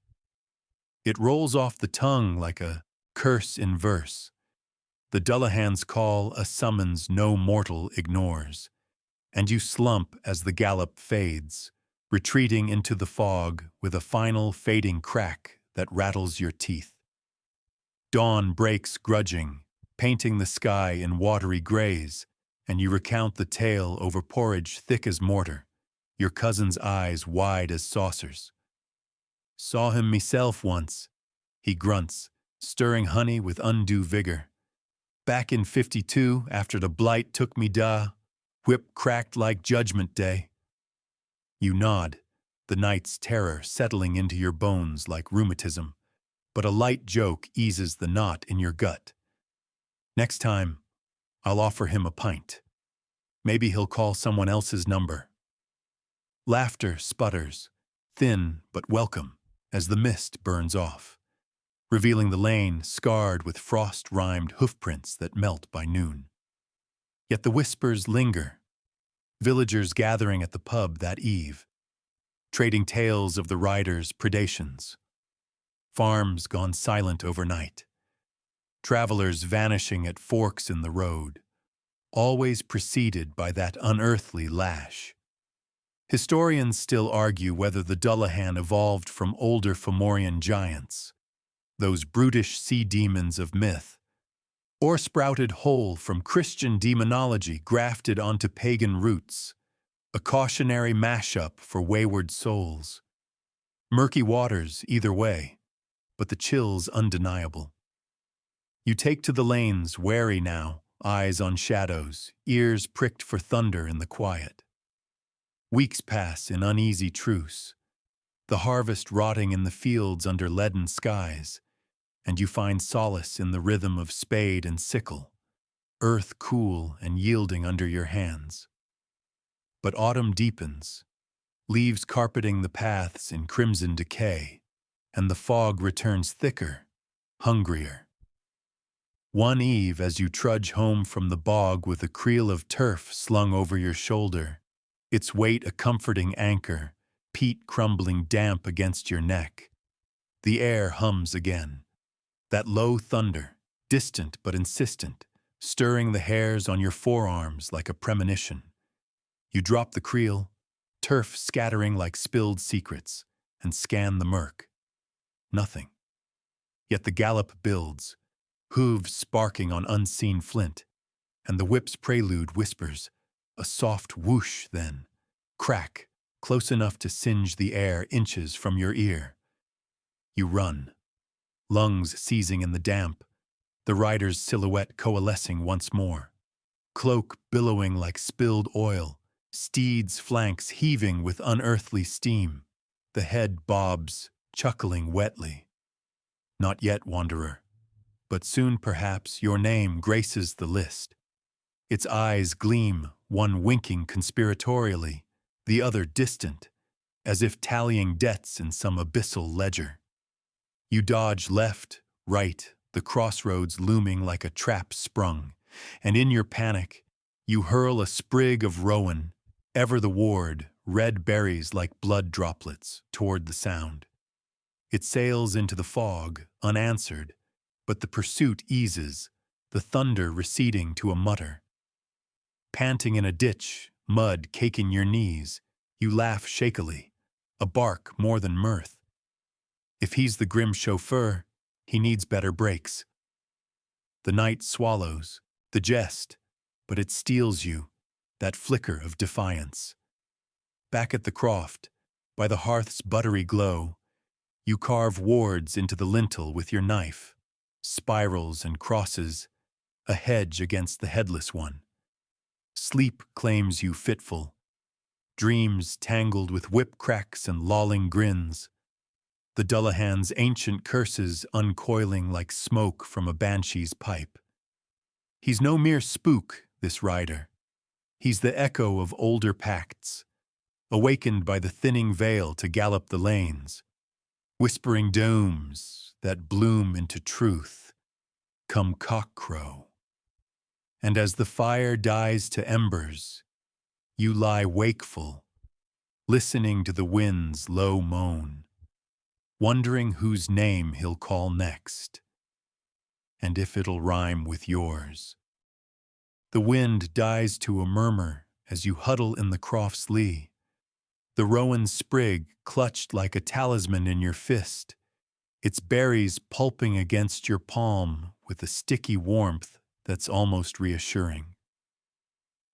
Speaker 1: It rolls off the tongue like a curse in verse. The Dullahan's call a summons no mortal ignores, and you slump as the gallop fades, retreating into the fog with a final fading crack that rattles your teeth. Dawn breaks grudging, painting the sky in watery grays, and you recount the tale over porridge thick as mortar, your cousin's eyes wide as saucers. Saw him meself once, he grunts, stirring honey with undue vigor. Back in 52, after the blight took me whip cracked like Judgment Day. You nod, the night's terror settling into your bones like rheumatism, but a light joke eases the knot in your gut. Next time, I'll offer him a pint. Maybe he'll call someone else's number. Laughter sputters, thin but welcome, as the mist burns off, revealing the lane scarred with frost-rimed hoofprints that melt by noon. Yet the whispers linger, villagers gathering at the pub that eve, trading tales of the riders' predations. Farms gone silent overnight, travelers vanishing at forks in the road, always preceded by that unearthly lash. Historians still argue whether the Dullahan evolved from older Fomorian giants, those brutish sea demons of myth, or sprouted whole from Christian demonology grafted onto pagan roots, a cautionary mashup for wayward souls. Murky waters either way, but the chill's undeniable. You take to the lanes, wary now, eyes on shadows, ears pricked for thunder in the quiet. Weeks pass in uneasy truce, the harvest rotting in the fields under leaden skies, and you find solace in the rhythm of spade and sickle, earth cool and yielding under your hands. But autumn deepens, leaves carpeting the paths in crimson decay, and the fog returns thicker, hungrier. One eve, as you trudge home from the bog with a creel of turf slung over your shoulder, its weight a comforting anchor, peat crumbling damp against your neck, the air hums again. That low thunder, distant but insistent, stirring the hairs on your forearms like a premonition. You drop the creel, turf scattering like spilled secrets, and scan the murk. Nothing. Yet the gallop builds, hooves sparking on unseen flint, and the whip's prelude whispers, a soft whoosh then, crack, close enough to singe the air inches from your ear. You run, lungs seizing in the damp, the rider's silhouette coalescing once more, cloak billowing like spilled oil, steed's flanks heaving with unearthly steam, the head bobs, chuckling wetly. Not yet, wanderer, but soon perhaps your name graces the list. Its eyes gleam, one winking conspiratorially, the other distant, as if tallying debts in some abyssal ledger. You dodge left, right, the crossroads looming like a trap sprung, and in your panic, you hurl a sprig of rowan, ever the ward, red berries like blood droplets, toward the sound. It sails into the fog, unanswered, but the pursuit eases, the thunder receding to a mutter. Panting in a ditch, mud caking your knees, you laugh shakily, a bark more than mirth. If he's the grim chauffeur, he needs better brakes. The night swallows, the jest, but it steals you, that flicker of defiance. Back at the croft, by the hearth's buttery glow, you carve wards into the lintel with your knife, spirals and crosses, a hedge against the headless one. Sleep claims you fitful, dreams tangled with whip cracks and lolling grins, the Dullahan's ancient curses uncoiling like smoke from a banshee's pipe. He's no mere spook, this rider. He's the echo of older pacts, awakened by the thinning veil to gallop the lanes, whispering domes that bloom into truth, come cockcrow. And as the fire dies to embers, you lie wakeful, listening to the wind's low moan, wondering whose name he'll call next, and if it'll rhyme with yours. The wind dies to a murmur as you huddle in the croft's lee, the rowan sprig clutched like a talisman in your fist, its berries pulping against your palm with a sticky warmth that's almost reassuring.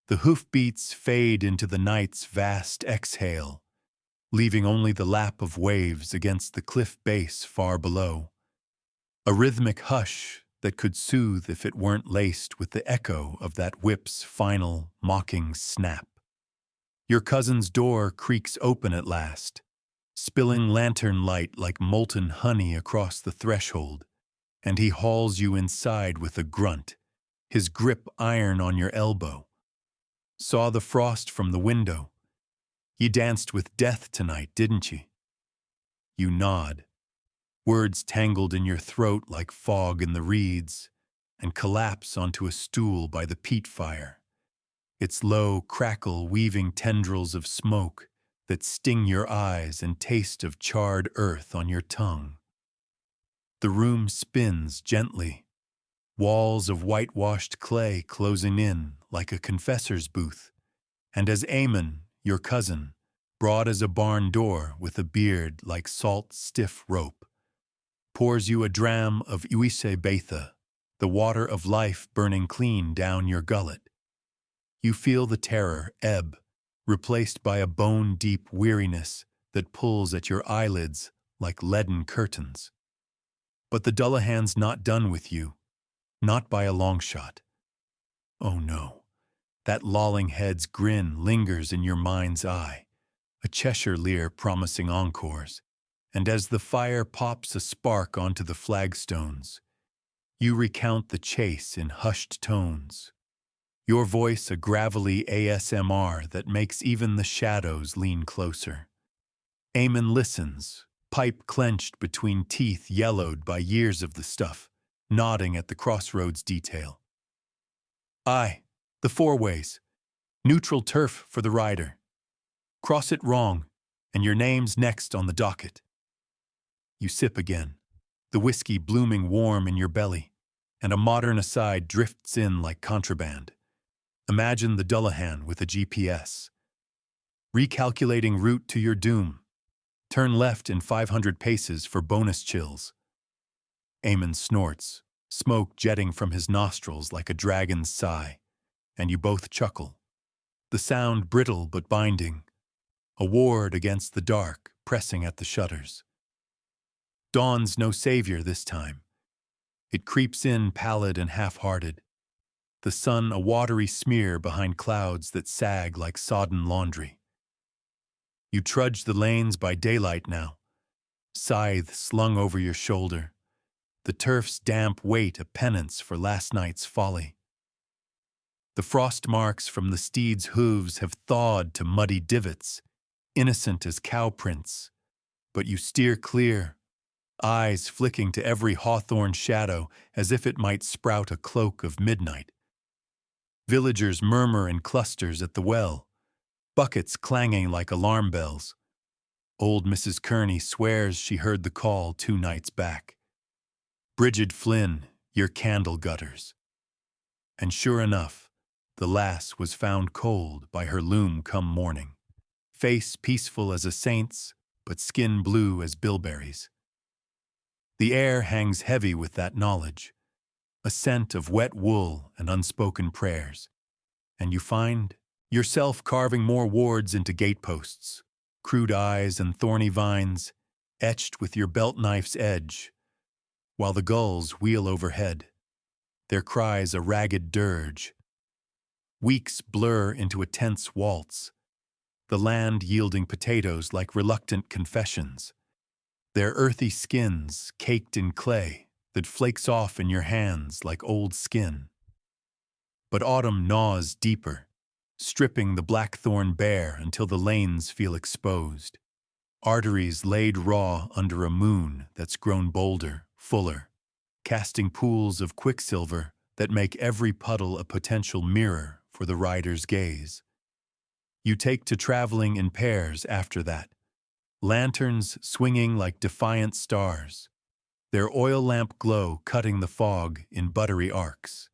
Speaker 1: The hoofbeats fade into the night's vast exhale, leaving only the lap of waves against the cliff base far below. a rhythmic hush that could soothe if it weren't laced with the echo of that whip's final, mocking snap. Your cousin's door creaks open at last, spilling lantern light like molten honey across the threshold, and he hauls you inside with a grunt, his grip iron on your elbow. Saw the frost from the window. Ye danced with death tonight, didn't ye? You nod, words tangled in your throat like fog in the reeds, and collapse onto a stool by the peat fire, its low crackle weaving tendrils of smoke that sting your eyes and taste of charred earth on your tongue. The room spins gently, walls of whitewashed clay closing in like a confessor's booth, and as Eamon, your cousin, broad as a barn door with a beard like salt-stiff rope, pours you a dram of uise betha, the water of life burning clean down your gullet. You feel the terror ebb, replaced by a bone-deep weariness that pulls at your eyelids like leaden curtains. But the Dullahan's not done with you, not by a long shot. Oh no, that lolling head's grin lingers in your mind's eye, a Cheshire leer promising encores, and as the fire pops a spark onto the flagstones, you recount the chase in hushed tones, your voice a gravelly ASMR that makes even the shadows lean closer. Eamon listens, pipe clenched between teeth yellowed by years of the stuff, nodding at the crossroads detail. Aye, the four ways. Neutral turf for the rider. Cross it wrong, and your name's next on the docket. You sip again, the whiskey blooming warm in your belly, and a modern aside drifts in like contraband. Imagine the Dullahan with a GPS. Recalculating route to your doom. Turn left in 500 paces for bonus chills. Eamon snorts, smoke jetting from his nostrils like a dragon's sigh, and you both chuckle. The sound brittle but binding, a ward against the dark pressing at the shutters. Dawn's no savior this time. It creeps in pallid and half-hearted, the sun a watery smear behind clouds that sag like sodden laundry. You trudge the lanes by daylight now, scythe slung over your shoulder, the turf's damp weight a penance for last night's folly. The frost marks from the steed's hooves have thawed to muddy divots, innocent as cow prints, but you steer clear, eyes flicking to every hawthorn shadow as if it might sprout a cloak of midnight. Villagers murmur in clusters at the well, buckets clanging like alarm bells. Old Mrs. Kearney swears she heard the call 2 nights back. Bridget Flynn, your candle gutters. And sure enough, the lass was found cold by her loom come morning, face peaceful as a saint's, but skin blue as bilberries. The air hangs heavy with that knowledge, a scent of wet wool and unspoken prayers, and you find yourself carving more wards into gateposts, crude eyes and thorny vines, etched with your belt knife's edge, while the gulls wheel overhead, their cries a ragged dirge. Weeks blur into a tense waltz, the land yielding potatoes like reluctant confessions, their earthy skins caked in clay that flakes off in your hands like old skin. But autumn gnaws deeper, stripping the blackthorn bare until the lanes feel exposed, arteries laid raw under a moon that's grown bolder, fuller, casting pools of quicksilver that make every puddle a potential mirror for the rider's gaze. You take to traveling in pairs after that, lanterns swinging like defiant stars, their oil lamp glow cutting the fog in buttery arcs.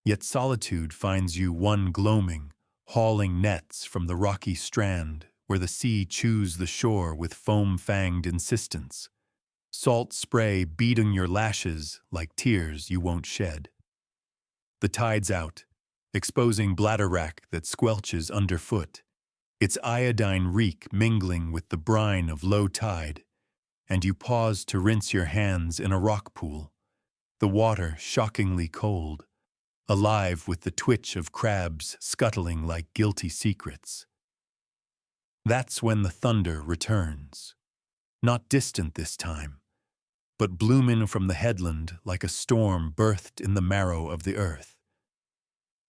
Speaker 1: Yet solitude finds you one gloaming, hauling nets from the rocky strand where the sea chews the shore with foam-fanged insistence, salt spray beating your lashes like tears you won't shed. The tide's out, exposing bladderwrack that squelches underfoot, its iodine reek mingling with the brine of low tide, and you pause to rinse your hands in a rock pool, the water shockingly cold, alive with the twitch of crabs scuttling like guilty secrets. That's when the thunder returns, not distant this time, but bloomin' from the headland like a storm birthed in the marrow of the earth.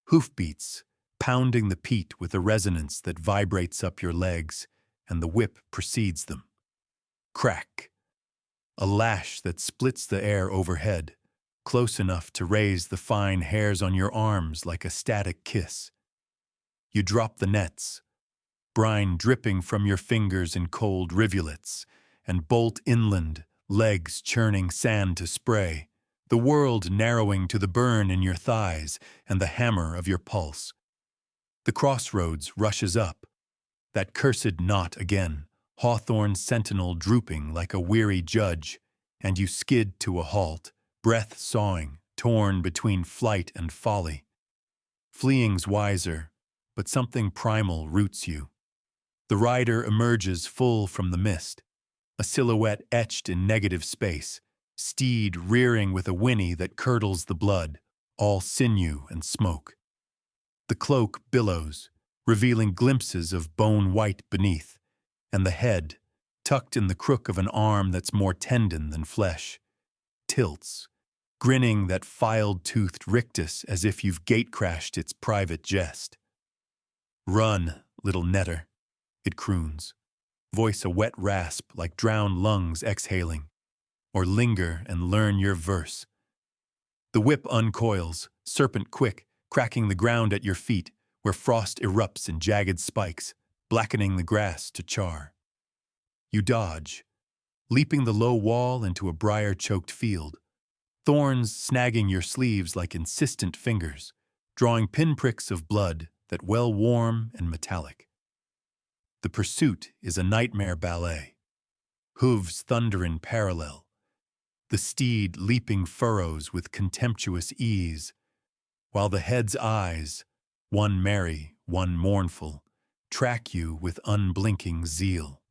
Speaker 1: Hoofbeats, pounding the peat with a resonance that vibrates up your legs, and the whip precedes them. Crack. A lash that splits the air overhead, close enough to raise the fine hairs on your arms like a static kiss. You drop the nets, brine dripping from your fingers in cold rivulets, and bolt inland, legs churning sand to spray, the world narrowing to the burn in your thighs and the hammer of your pulse. The crossroads rushes up, that cursed knot again, hawthorn sentinel drooping like a weary judge, and you skid to a halt, breath sawing, torn between flight and folly. Fleeing's wiser, but something primal roots you. The rider emerges full from the mist, a silhouette etched in negative space, steed rearing with a whinny that curdles the blood, all sinew and smoke. The cloak billows, revealing glimpses of bone white beneath, and the head, tucked in the crook of an arm that's more tendon than flesh, tilts, grinning that filed-toothed rictus as if you've gate-crashed its private jest. "Run, little netter," it croons, voice a wet rasp like drowned lungs exhaling, or linger and learn your verse. The whip uncoils, serpent quick, cracking the ground at your feet, where frost erupts in jagged spikes, blackening the grass to char. You dodge, leaping the low wall into a briar-choked field, thorns snagging your sleeves like insistent fingers, drawing pinpricks of blood that well warm and metallic. The pursuit is a nightmare ballet. Hooves thunder in parallel, the steed leaping furrows with contemptuous ease, while the head's eyes, one merry, one mournful, track you with unblinking zeal.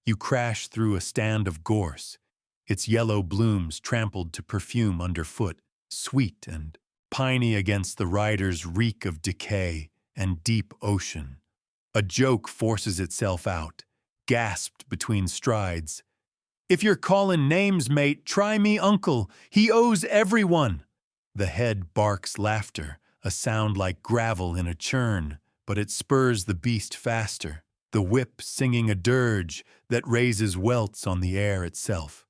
Speaker 1: You crash through a stand of gorse, its yellow blooms trampled to perfume underfoot, sweet and piney against the rider's reek of decay and deep ocean. A joke forces itself out, gasped between strides. "If you're callin' names, mate, try me uncle. He owes everyone." The head barks laughter, a sound like gravel in a churn, but it spurs the beast faster, the whip singing a dirge that raises welts on the air itself.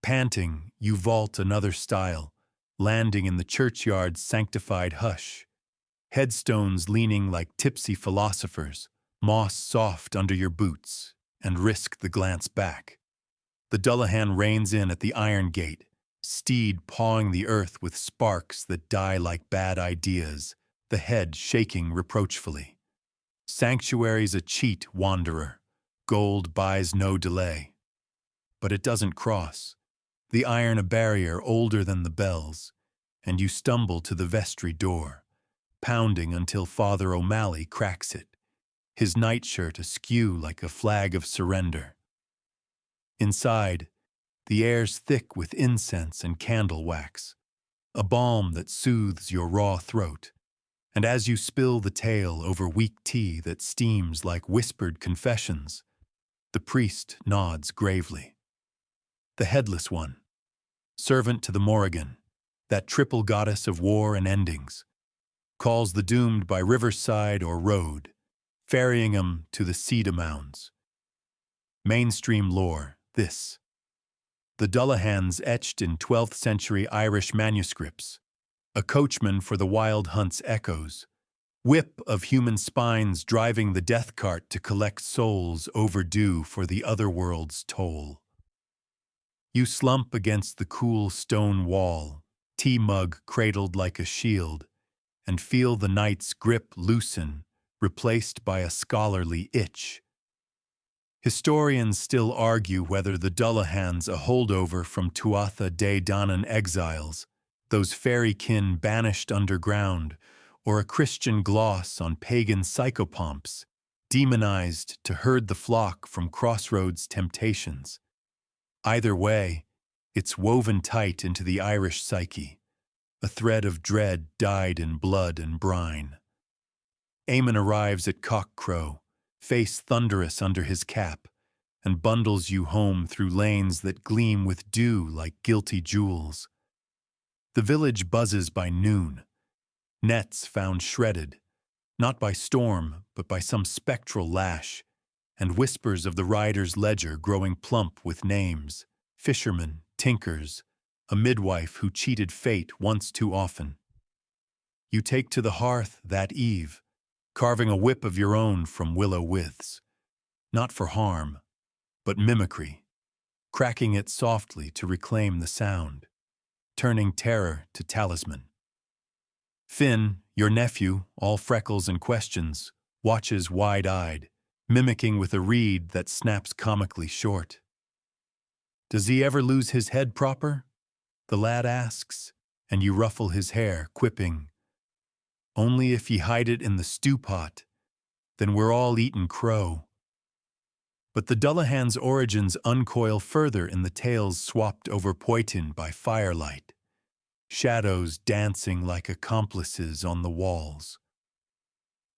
Speaker 1: Panting, you vault another stile, landing in the churchyard's sanctified hush. Headstones leaning like tipsy philosophers, moss soft under your boots, and risk the glance back. The Dullahan reins in at the iron gate, steed pawing the earth with sparks that die like bad ideas, the head shaking reproachfully. Sanctuary's a cheat, wanderer. Gold buys no delay. But it doesn't cross. The iron a barrier older than the bells, and you stumble to the vestry door, pounding until Father O'Malley cracks it, his nightshirt askew like a flag of surrender. Inside, the air's thick with incense and candle wax, a balm that soothes your raw throat, and as you spill the tale over weak tea that steams like whispered confessions, the priest nods gravely. The Headless One, servant to the Morrigan, that triple goddess of war and endings, calls the doomed by riverside or road, ferrying 'em to the Cedar Mounds. Mainstream lore, this. The Dullahans etched in 12th century Irish manuscripts, a coachman for the wild hunt's echoes, whip of human spines driving the death cart to collect souls overdue for the otherworld's toll. You slump against the cool stone wall, tea mug cradled like a shield, and feel the night's grip loosen, replaced by a scholarly itch. Historians still argue whether the Dullahan's a holdover from Tuatha De Danann exiles, those fairy-kin banished underground, or a Christian gloss on pagan psychopomps, demonized to herd the flock from crossroads temptations. Either way, it's woven tight into the Irish psyche, a thread of dread dyed in blood and brine. Eamon arrives at cock-crow, face thunderous under his cap, and bundles you home through lanes that gleam with dew like guilty jewels. The village buzzes by noon, nets found shredded, not by storm, but by some spectral lash, and whispers of the rider's ledger growing plump with names, fishermen, tinkers, a midwife who cheated fate once too often. You take to the hearth that eve, carving a whip of your own from willow withes, not for harm, but mimicry, cracking it softly to reclaim the sound, turning terror to talisman. Finn, your nephew, all freckles and questions, watches wide-eyed, mimicking with a reed that snaps comically short. "Does he ever lose his head proper?" the lad asks, and you ruffle his hair, quipping, "Only if ye hide it in the stew pot, then we're all eatin' crow." But the Dullahan's origins uncoil further in the tales swapped over Poitin by firelight, shadows dancing like accomplices on the walls.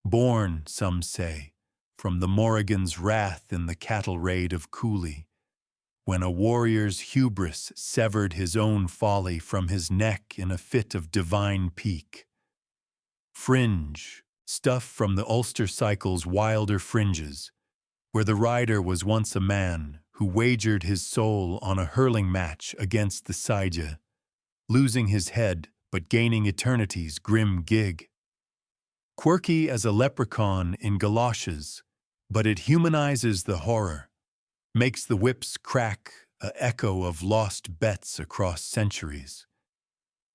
Speaker 1: Born, some say, from the Morrigan's wrath in the cattle raid of Cooley, when a warrior's hubris severed his own folly from his neck in a fit of divine pique. Fringe, stuff from the Ulster cycle's wilder fringes, where the rider was once a man who wagered his soul on a hurling match against the Saija, losing his head but gaining eternity's grim gig. Quirky as a leprechaun in galoshes, but it humanizes the horror, makes the whips crack a echo of lost bets across centuries.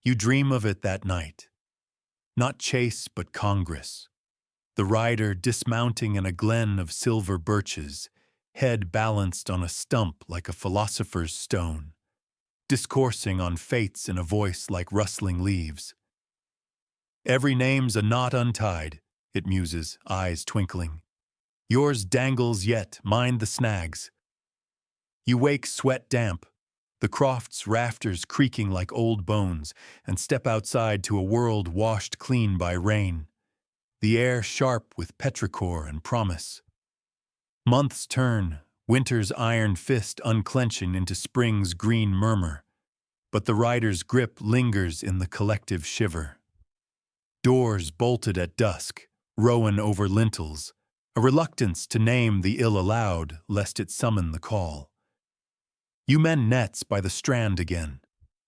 Speaker 1: You dream of it that night. Not chase but congress. The rider dismounting in a glen of silver birches, head balanced on a stump like a philosopher's stone, discoursing on fates in a voice like rustling leaves. "Every name's a knot untied," it muses, eyes twinkling. "Yours dangles yet, mind the snags." You wake sweat damp, the croft's rafters creaking like old bones, and step outside to a world washed clean by rain, the air sharp with petrichor and promise. Months turn, winter's iron fist unclenching into spring's green murmur, but the rider's grip lingers in the collective shiver. Doors bolted at dusk, rowan over lintels, a reluctance to name the ill aloud lest it summon the call. You mend nets by the strand again,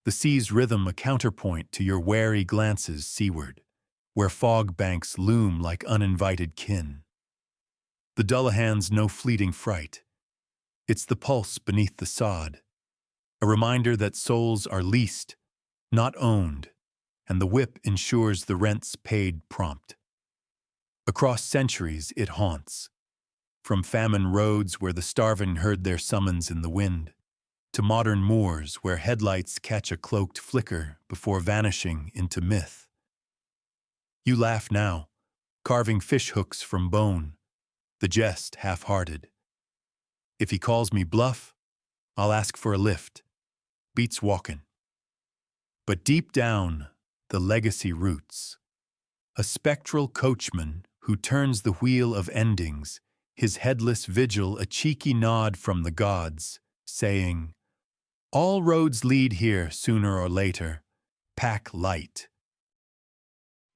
Speaker 1: the sea's rhythm a counterpoint to your wary glances seaward, where fog banks loom like uninvited kin. The Dullahan's no fleeting fright. It's the pulse beneath the sod, a reminder that souls are leased, not owned, and the whip ensures the rent's paid prompt. Across centuries it haunts, from famine roads where the starving heard their summons in the wind, to modern moors where headlights catch a cloaked flicker before vanishing into myth. You laugh now, carving fish hooks from bone, the jest half-hearted. If he calls me bluff, I'll ask for a lift. Beats walkin'. But deep down, the legacy roots. A spectral coachman who turns the wheel of endings, his headless vigil a cheeky nod from the gods, saying, "All roads lead here sooner or later. Pack light."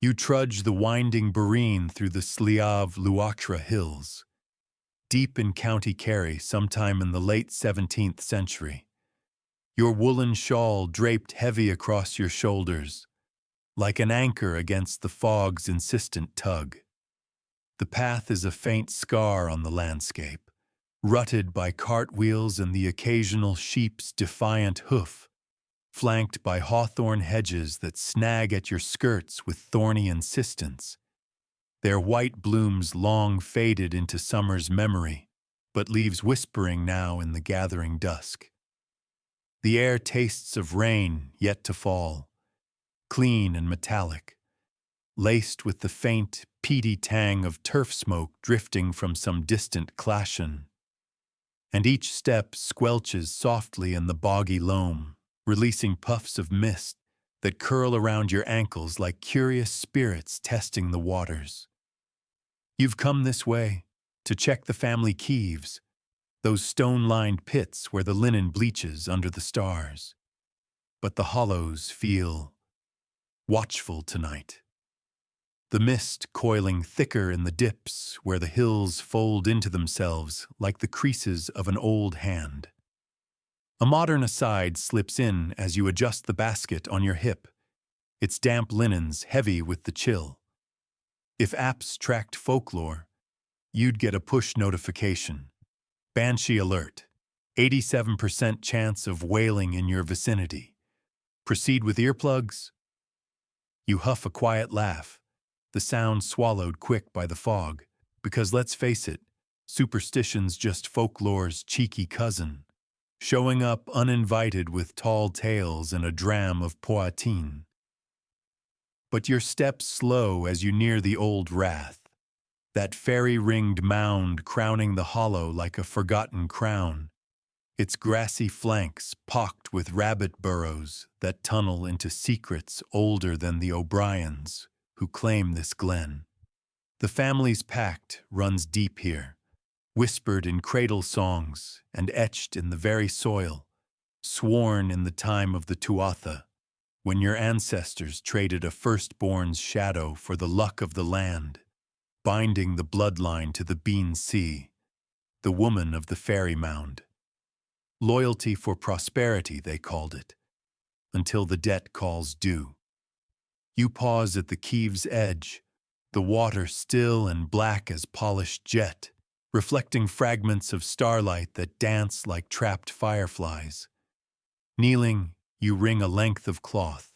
Speaker 1: You trudge the winding Bureen through the Sliav Luachra hills, deep in County Kerry sometime in the late 17th century. Your woolen shawl draped heavy across your shoulders, like an anchor against the fog's insistent tug. The path is a faint scar on the landscape, rutted by cartwheels and the occasional sheep's defiant hoof, flanked by hawthorn hedges that snag at your skirts with thorny insistence, their white blooms long faded into summer's memory, but leaves whispering now in the gathering dusk. The air tastes of rain yet to fall, clean and metallic, laced with the faint, peaty tang of turf smoke drifting from some distant clashin. And each step squelches softly in the boggy loam, releasing puffs of mist that curl around your ankles like curious spirits testing the waters. You've come this way to check the family keeves, those stone-lined pits where the linen bleaches under the stars. But the hollows feel watchful tonight. The mist coiling thicker in the dips where the hills fold into themselves like the creases of an old hand. A modern aside slips in as you adjust the basket on your hip, its damp linens heavy with the chill. If apps tracked folklore, you'd get a push notification. Banshee alert. 87% chance of wailing in your vicinity. Proceed with earplugs. You huff a quiet laugh, the sound swallowed quick by the fog, because let's face it, superstition's just folklore's cheeky cousin, showing up uninvited with tall tales and a dram of poitin. But your steps slow as you near the old rath, that fairy-ringed mound crowning the hollow like a forgotten crown, its grassy flanks pocked with rabbit burrows that tunnel into secrets older than the O'Briens who claim this glen. The family's pact runs deep here, whispered in cradle songs and etched in the very soil, sworn in the time of the Tuatha, when your ancestors traded a firstborn's shadow for the luck of the land, binding the bloodline to the Bean Sea, the woman of the fairy mound. Loyalty for prosperity, they called it, until the debt calls due. You pause at the Keeve's edge, the water still and black as polished jet, reflecting fragments of starlight that dance like trapped fireflies. Kneeling, you wring a length of cloth,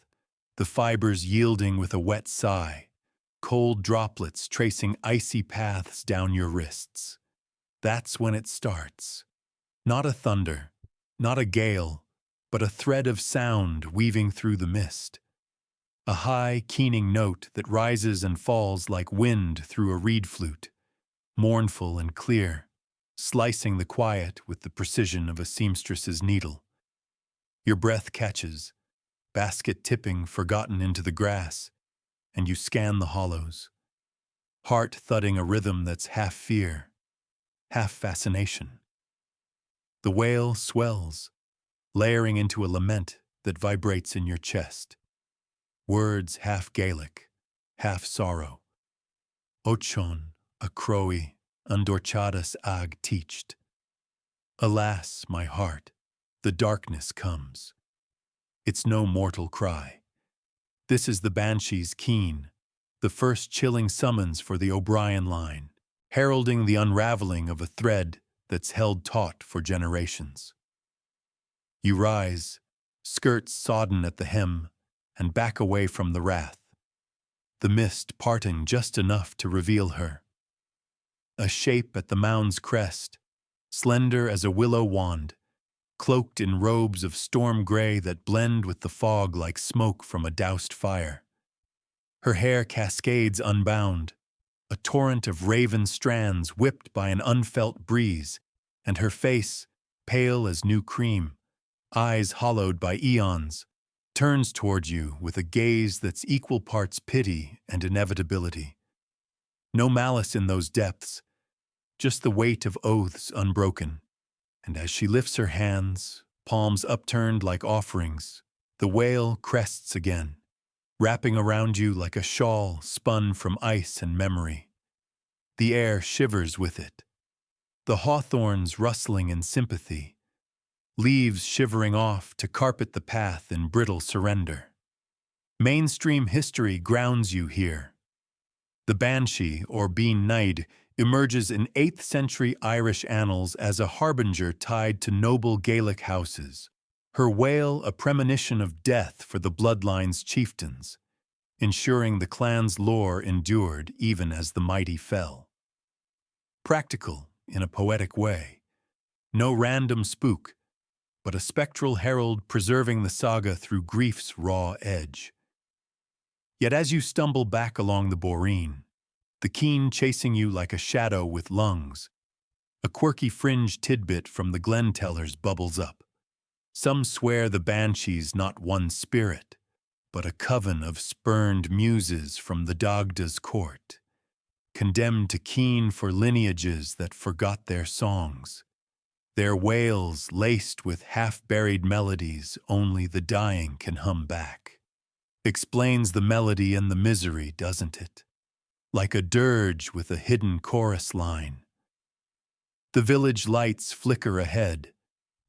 Speaker 1: the fibers yielding with a wet sigh, cold droplets tracing icy paths down your wrists. That's when it starts. Not a thunder, not a gale, but a thread of sound weaving through the mist. A high, keening note that rises and falls like wind through a reed flute, mournful and clear, slicing the quiet with the precision of a seamstress's needle. Your breath catches, basket tipping forgotten into the grass, and you scan the hollows, heart thudding a rhythm that's half fear, half fascination. The wail swells, layering into a lament that vibrates in your chest. Words half Gaelic, half sorrow. Ochon, a crowy, undorchadas ag teached. Alas, my heart, the darkness comes. It's no mortal cry. This is the Banshee's keen, the first chilling summons for the O'Brien line, heralding the unraveling of a thread that's held taut for generations. You rise, skirts sodden at the hem, and back away from the wrath, the mist parting just enough to reveal her. A shape at the mound's crest, slender as a willow wand, cloaked in robes of storm gray that blend with the fog like smoke from a doused fire. Her hair cascades unbound, a torrent of raven strands whipped by an unfelt breeze, and her face, pale as new cream, eyes hollowed by eons, turns toward you with a gaze that's equal parts pity and inevitability. No malice in those depths, just the weight of oaths unbroken. And as she lifts her hands, palms upturned like offerings, the wail crests again, wrapping around you like a shawl spun from ice and memory. The air shivers with it, the hawthorns rustling in sympathy, leaves shivering off to carpet the path in brittle surrender. Mainstream history grounds you here. The Banshee, or Bean Naid, emerges in 8th century Irish annals as a harbinger tied to noble Gaelic houses, her wail a premonition of death for the bloodline's chieftains, ensuring the clan's lore endured even as the mighty fell. Practical, in a poetic way. No random spook, but a spectral herald preserving the saga through grief's raw edge. Yet as you stumble back along the boreen, the keen chasing you like a shadow with lungs, a quirky fringe tidbit from the glen tellers bubbles up. Some swear the Banshee's not one spirit, but a coven of spurned muses from the Dagda's court, condemned to keen for lineages that forgot their songs, their wails laced with half-buried melodies only the dying can hum back. Explains the melody and the misery, doesn't it? Like a dirge with a hidden chorus line. The village lights flicker ahead,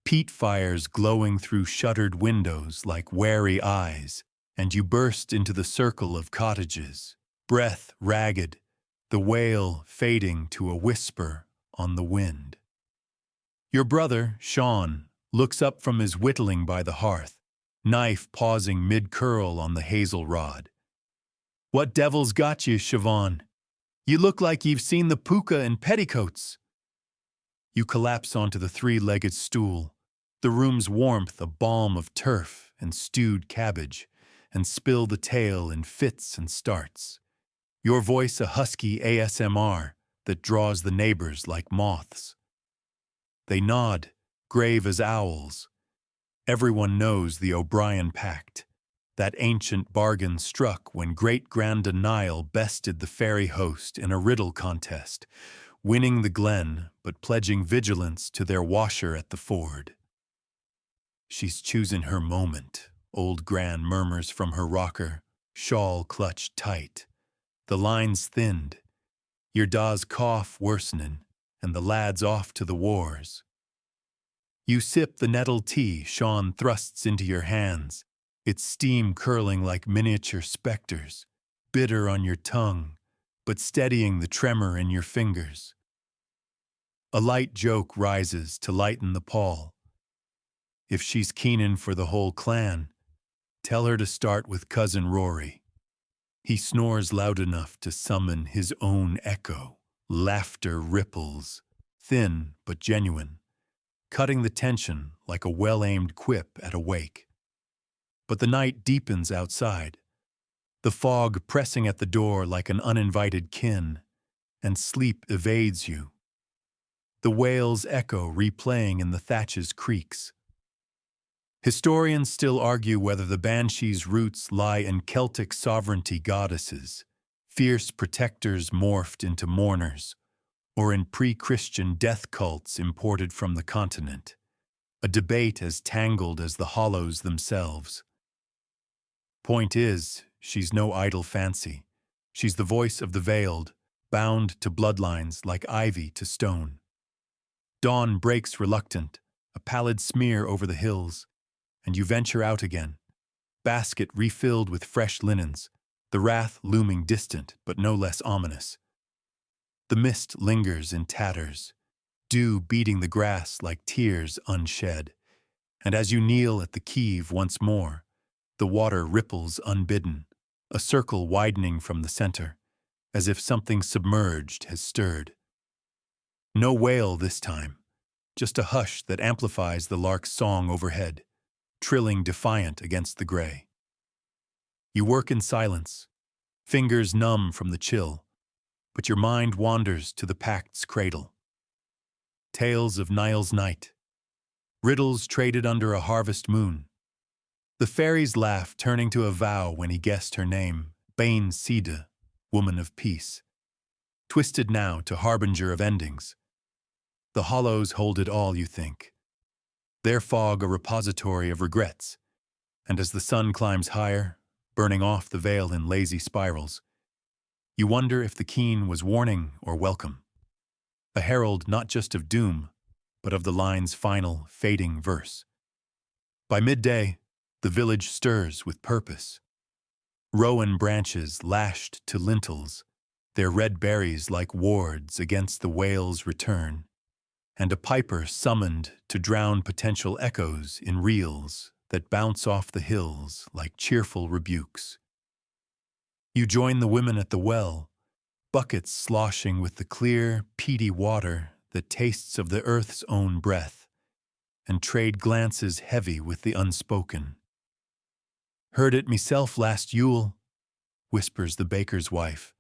Speaker 1: peat fires glowing through shuttered windows like wary eyes, and you burst into the circle of cottages, breath ragged, the wail fading to a whisper on the wind. Your brother, Sean, looks up from his whittling by the hearth, knife pausing mid-curl on the hazel rod. "What devil's got you, Siobhan? You look like you've seen the puka in petticoats." You collapse onto the three-legged stool, the room's warmth a balm of turf and stewed cabbage, and spill the tale in fits and starts. Your voice a husky ASMR that draws the neighbors like moths. They nod, grave as owls. Everyone knows the O'Brien Pact, that ancient bargain struck when great-granda Niall bested the fairy host in a riddle contest, winning the glen but pledging vigilance to their washer at the ford. "She's choosing her moment," old Gran murmurs from her rocker, shawl clutched tight. The lines thinned, your da's cough worsening, and the lad's off to the wars. You sip the nettle tea Sean thrusts into your hands, its steam curling like miniature specters, bitter on your tongue, but steadying the tremor in your fingers. A light joke rises to lighten the pall. If she's keenin' for the whole clan, tell her to start with Cousin Rory. He snores loud enough to summon his own echo. Laughter ripples, thin but genuine, cutting the tension like a well-aimed quip at a wake. But the night deepens outside, the fog pressing at the door like an uninvited kin, and sleep evades you. The wails echo replaying in the thatch's creaks. Historians still argue whether the Banshee's roots lie in Celtic sovereignty goddesses, fierce protectors morphed into mourners, or in pre-Christian death cults imported from the continent, a debate as tangled as the hollows themselves. Point is, she's no idle fancy. She's the voice of the veiled, bound to bloodlines like ivy to stone. Dawn breaks reluctant, a pallid smear over the hills, and you venture out again, basket refilled with fresh linens, the wrath looming distant but no less ominous. The mist lingers in tatters, dew beating the grass like tears unshed, and as you kneel at the keeve once more, the water ripples unbidden, a circle widening from the center, as if something submerged has stirred. No wail this time, just a hush that amplifies the lark's song overhead, trilling defiant against the gray. You work in silence, fingers numb from the chill, but your mind wanders to the Pact's cradle. Tales of Niall's night, riddles traded under a harvest moon. The fairy's laugh turning to a vow when he guessed her name, Bain Sida, woman of peace, twisted now to harbinger of endings. The hollows hold it all, you think. Their fog a repository of regrets, and as the sun climbs higher, burning off the veil in lazy spirals, you wonder if the keen was warning or welcome, a herald not just of doom, but of the line's final, fading verse. By midday, the village stirs with purpose. Rowan branches lashed to lintels, their red berries like wards against the whale's return, and a piper summoned to drown potential echoes in reels that bounce off the hills like cheerful rebukes. You join the women at the well, buckets sloshing with the clear, peaty water that tastes of the earth's own breath, and trade glances heavy with the unspoken. "Heard it meself last Yule," whispers the baker's wife,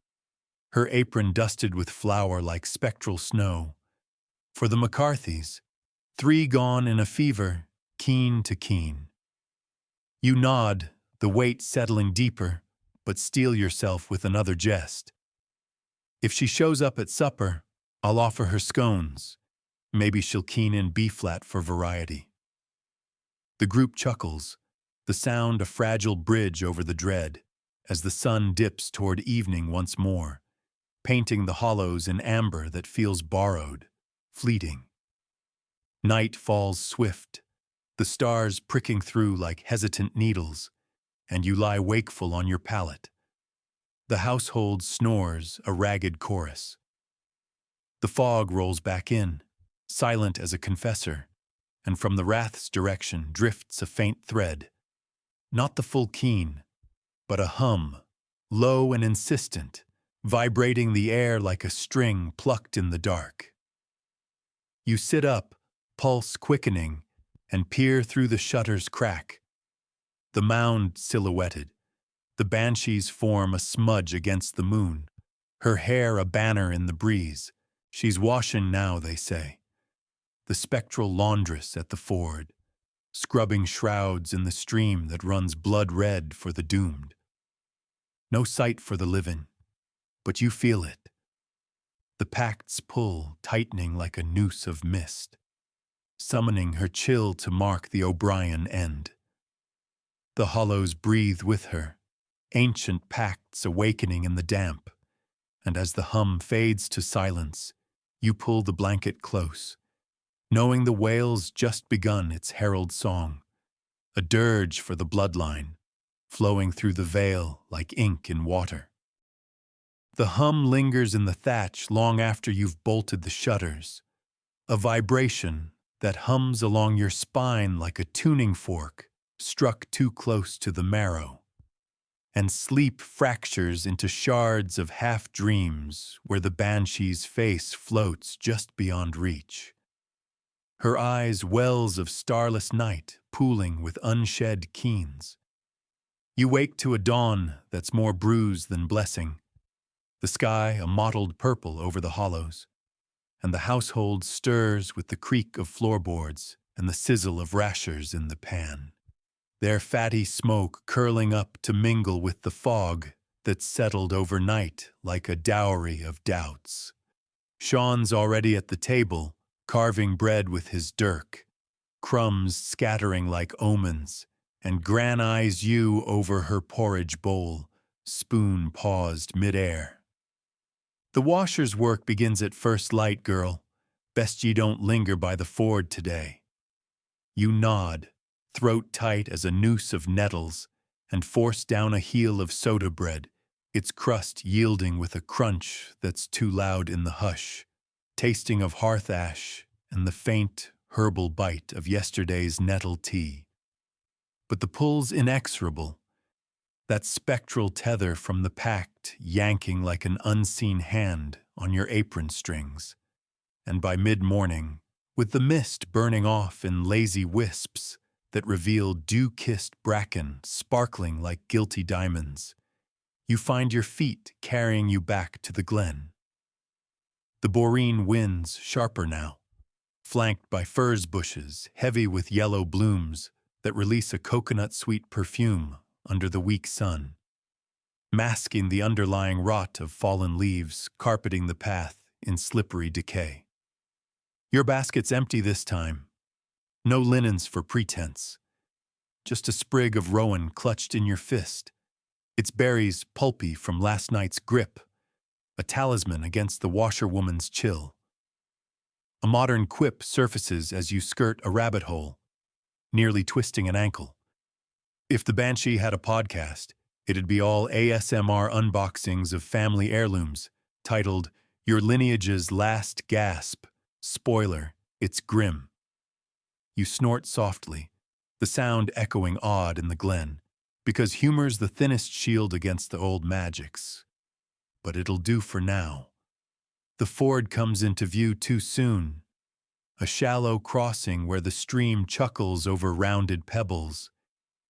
Speaker 1: her apron dusted with flour like spectral snow. For the McCarthys, 3 gone in a fever, keen to keen. You nod, the weight settling deeper, but steel yourself with another jest. If she shows up at supper, I'll offer her scones. Maybe she'll keen in B-flat for variety. The group chuckles, the sound a fragile bridge over the dread, as the sun dips toward evening once more, painting the hollows in amber that feels borrowed, fleeting. Night falls swift, the stars pricking through like hesitant needles, and you lie wakeful on your pallet. The household snores a ragged chorus. The fog rolls back in, silent as a confessor, and from the wrath's direction drifts a faint thread. Not the full keen, but a hum, low and insistent, vibrating the air like a string plucked in the dark. You sit up, pulse quickening, and peer through the shutter's crack. The mound silhouetted, the banshee's form a smudge against the moon, her hair a banner in the breeze. She's washing now, they say. The spectral laundress at the ford, scrubbing shrouds in the stream that runs blood red for the doomed. No sight for the living, but you feel it. The pact's pull tightening like a noose of mist, summoning her chill to mark the O'Brien end. The hollows breathe with her, ancient pacts awakening in the damp, and as the hum fades to silence, you pull the blanket close, knowing the wail's just begun its herald song, a dirge for the bloodline, flowing through the veil like ink in water. The hum lingers in the thatch long after you've bolted the shutters, a vibration that hums along your spine like a tuning fork struck too close to the marrow. And sleep fractures into shards of half-dreams where the banshee's face floats just beyond reach. Her eyes wells of starless night pooling with unshed keens. You wake to a dawn that's more bruise than blessing, the sky a mottled purple over the hollows, and the household stirs with the creak of floorboards and the sizzle of rashers in the pan, their fatty smoke curling up to mingle with the fog that settled overnight like a dowry of doubts. Sean's already at the table, carving bread with his dirk, crumbs scattering like omens, and Gran eyes you over her porridge bowl, spoon paused midair. The washer's work begins at first light, girl. Best ye don't linger by the ford today. You nod, throat tight as a noose of nettles, and force down a heel of soda bread, its crust yielding with a crunch that's too loud in the hush, tasting of hearth ash and the faint, herbal bite of yesterday's nettle tea. But the pull's inexorable, that spectral tether from the pact yanking like an unseen hand on your apron strings. And by mid-morning, with the mist burning off in lazy wisps that reveal dew-kissed bracken sparkling like guilty diamonds, you find your feet carrying you back to the glen. The boreen winds sharper now, flanked by furze bushes heavy with yellow blooms that release a coconut-sweet perfume under the weak sun, masking the underlying rot of fallen leaves carpeting the path in slippery decay. Your basket's empty this time. No linens for pretense. Just a sprig of rowan clutched in your fist, its berries pulpy from last night's grip, a talisman against the washerwoman's chill. A modern quip surfaces as you skirt a rabbit hole, nearly twisting an ankle. If the Banshee had a podcast, it'd be all ASMR unboxings of family heirlooms, titled Your Lineage's Last Gasp. Spoiler, it's grim. You snort softly, the sound echoing odd in the glen, because humor's the thinnest shield against the old magics. But it'll do for now. The ford comes into view too soon, a shallow crossing where the stream chuckles over rounded pebbles,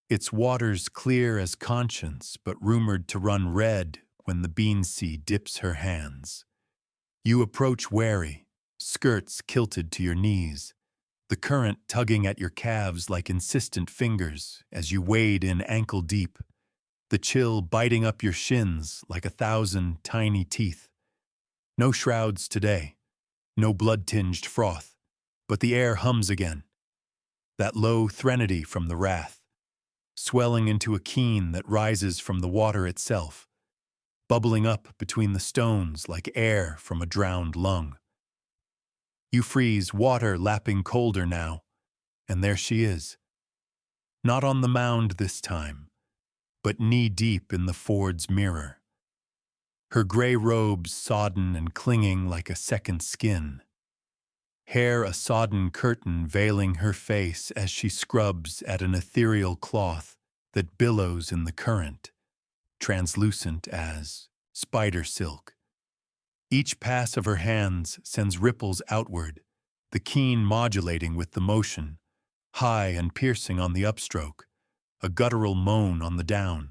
Speaker 1: its waters clear as conscience but rumored to run red when the bean sea dips her hands. You approach wary, skirts kilted to your knees, the current tugging at your calves like insistent fingers as you wade in ankle-deep, the chill biting up your shins like 1,000 tiny teeth. No shrouds today, no blood-tinged froth, but the air hums again, that low threnody from the wrath, swelling into a keen that rises from the water itself, bubbling up between the stones like air from a drowned lung. You freeze, water lapping colder now, and there she is. Not on the mound this time, but knee-deep in the ford's mirror. Her gray robes sodden and clinging like a second skin. Hair a sodden curtain veiling her face as she scrubs at an ethereal cloth that billows in the current, translucent as spider silk. Each pass of her hands sends ripples outward, the keen modulating with the motion, high and piercing on the upstroke, a guttural moan on the down,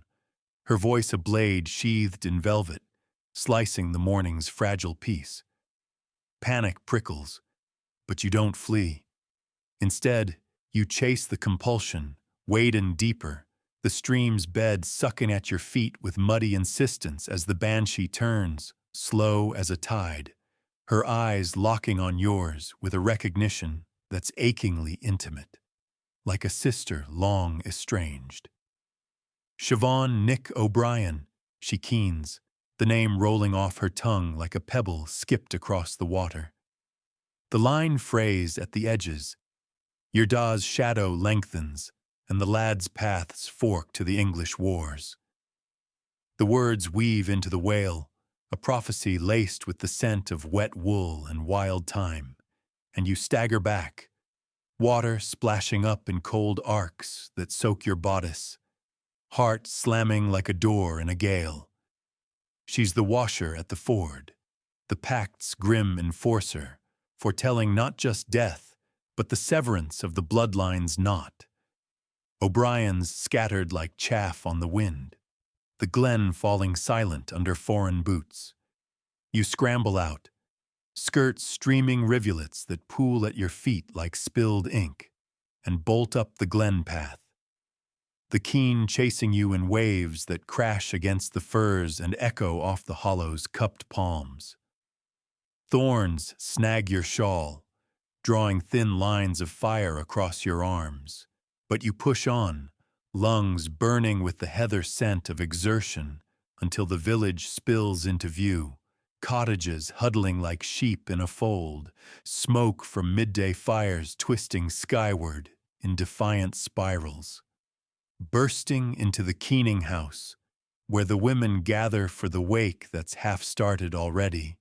Speaker 1: her voice a blade sheathed in velvet, slicing the morning's fragile peace. Panic prickles, but you don't flee. Instead, you chase the compulsion, wade in deeper, the stream's bed sucking at your feet with muddy insistence as the Banshee turns, slow as a tide, her eyes locking on yours with a recognition that's achingly intimate, like a sister long estranged. Siobhan Nick O'Brien, she keens, the name rolling off her tongue like a pebble skipped across the water. The line frays at the edges. Your da's shadow lengthens, and the lad's paths fork to the English wars. The words weave into the wail, a prophecy laced with the scent of wet wool and wild thyme, and you stagger back, water splashing up in cold arcs that soak your bodice, heart slamming like a door in a gale. She's the washer at the ford, the pact's grim enforcer, foretelling not just death, but the severance of the bloodline's knot. O'Brien's scattered like chaff on the wind, the glen falling silent under foreign boots. You scramble out, skirt streaming rivulets that pool at your feet like spilled ink, and bolt up the glen path, the keen chasing you in waves that crash against the firs and echo off the hollow's cupped palms. Thorns snag your shawl, drawing thin lines of fire across your arms, but you push on, lungs burning with the heather scent of exertion until the village spills into view, cottages huddling like sheep in a fold, smoke from midday fires twisting skyward in defiant spirals. Bursting into the keening house, where the women gather for the wake that's half-started already.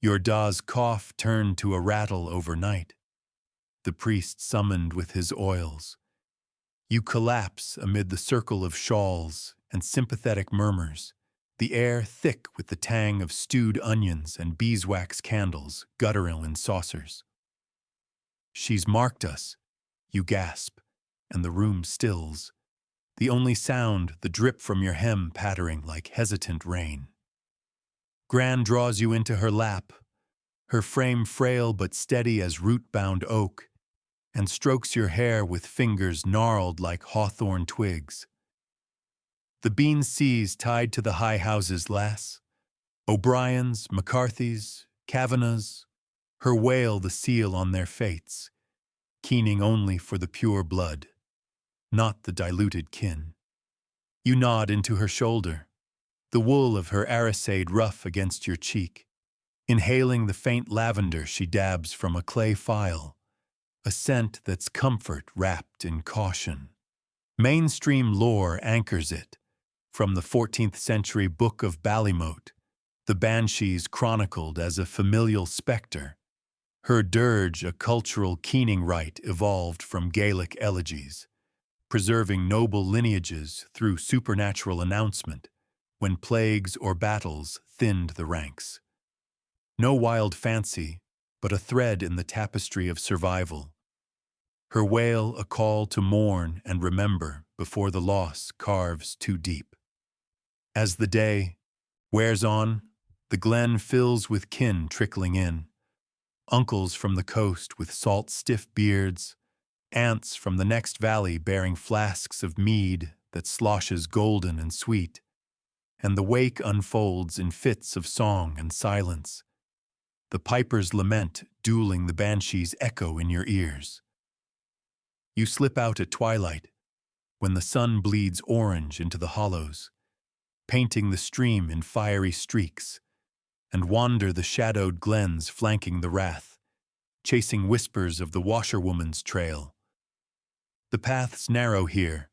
Speaker 1: Your da's cough turned to a rattle overnight, the priest summoned with his oils. You collapse amid the circle of shawls and sympathetic murmurs, the air thick with the tang of stewed onions and beeswax candles guttural in saucers. She's marked us, you gasp, and the room stills. The only sound, the drip from your hem pattering like hesitant rain. Gran draws you into her lap, her frame frail but steady as root-bound oak, and strokes your hair with fingers gnarled like hawthorn twigs. The bean seas tied to the high houses, lass. O'Brien's, McCarthy's, Kavanagh's, her wail the seal on their fates, keening only for the pure blood, not the diluted kin. You nod into her shoulder, the wool of her arisade ruff against your cheek, inhaling the faint lavender she dabs from a clay phial, a scent that's comfort wrapped in caution. Mainstream lore anchors it, from the 14th century Book of Ballymote, the Banshees chronicled as a familial spectre, her dirge a cultural keening rite evolved from Gaelic elegies, preserving noble lineages through supernatural announcement when plagues or battles thinned the ranks. No wild fancy, but a thread in the tapestry of survival. Her wail a call to mourn and remember before the loss carves too deep. As the day wears on, the glen fills with kin trickling in, uncles from the coast with salt-stiff beards, aunts from the next valley bearing flasks of mead that sloshes golden and sweet, and the wake unfolds in fits of song and silence. The piper's lament dueling the banshee's echo in your ears. You slip out at twilight, when the sun bleeds orange into the hollows, painting the stream in fiery streaks, and wander the shadowed glens flanking the Wrath, chasing whispers of the washerwoman's trail. The paths narrow here,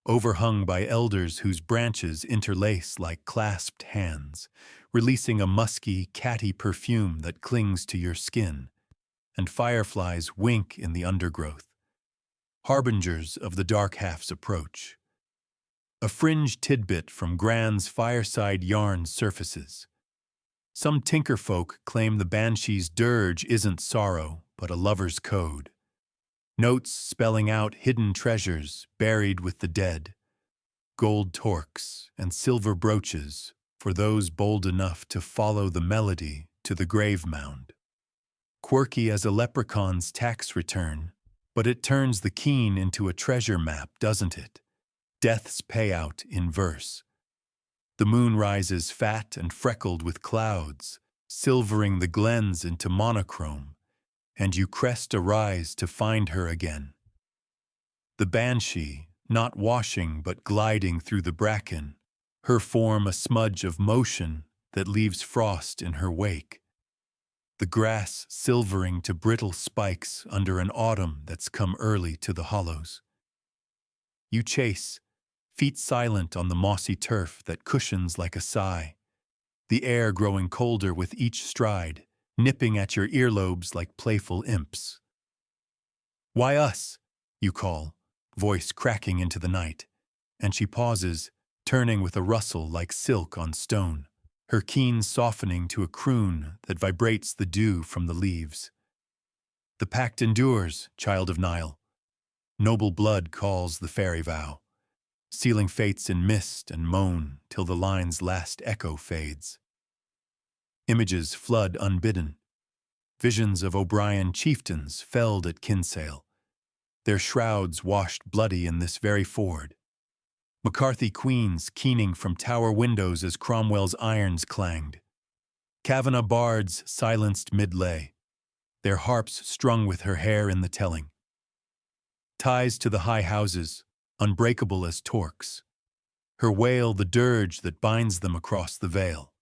Speaker 1: overhung by elders whose branches interlace like clasped hands, releasing a musky, catty perfume that clings to your skin, and fireflies wink in the undergrowth, harbingers of the dark half's approach. A fringe tidbit from Gran's fireside yarn surfaces. Some tinkerfolk claim the banshee's dirge isn't sorrow, but a lover's code. Notes spelling out hidden treasures buried with the dead, gold torques and silver brooches for those bold enough to follow the melody to the grave mound. Quirky as a leprechaun's tax return, but it turns the keen into a treasure map, doesn't it? Death's payout in verse. The moon rises fat and freckled with clouds, silvering the glens into monochrome, and you crest a rise to find her again. The banshee, not washing but gliding through the bracken, her form a smudge of motion that leaves frost in her wake. The grass silvering to brittle spikes under an autumn that's come early to the hollows. You chase, feet silent on the mossy turf that cushions like a sigh, the air growing colder with each stride, nipping at your earlobes like playful imps. "Why us?" you call, voice cracking into the night, and she pauses, turning with a rustle like silk on stone, her keen softening to a croon that vibrates the dew from the leaves. "The pact endures, child of Nile. Noble blood calls the fairy vow, sealing fates in mist and moan till the line's last echo fades. Images flood unbidden, visions of O'Brien chieftains felled at Kinsale, their shrouds washed bloody in this very ford. McCarthy queens keening from tower windows as Cromwell's irons clanged. Kavanagh bards silenced mid-lay, their harps strung with her hair in the telling. Ties to the high houses, unbreakable as torques, her wail the dirge that binds them across the vale.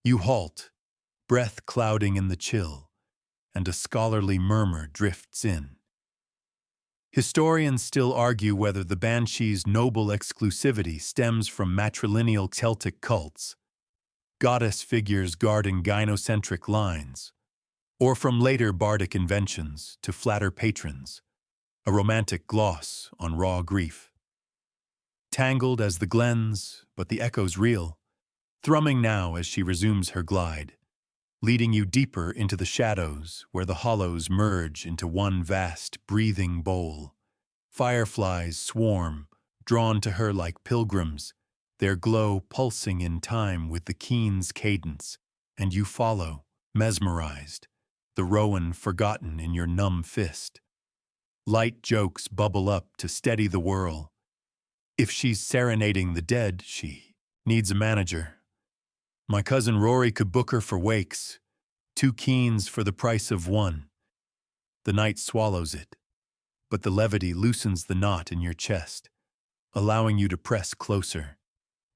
Speaker 1: You halt, breath clouding in the chill, and a scholarly murmur drifts in. Historians still argue whether the banshee's noble exclusivity stems from matrilineal Celtic cults, goddess figures guarding gynocentric lines, or from later bardic inventions to flatter patrons, a romantic gloss on raw grief. Tangled as the glens, but the echo's real, thrumming now as she resumes her glide, leading you deeper into the shadows where the hollows merge into one vast, breathing bowl. Fireflies swarm, drawn to her like pilgrims, their glow pulsing in time with the keen's cadence, and you follow, mesmerized, the rowan forgotten in your numb fist. Light jokes bubble up to steady the whirl. If she's serenading the dead, she needs a manager. My cousin Rory could book her for wakes, 2 keens for the price of 1. The night swallows it, but the levity loosens the knot in your chest, allowing you to press closer,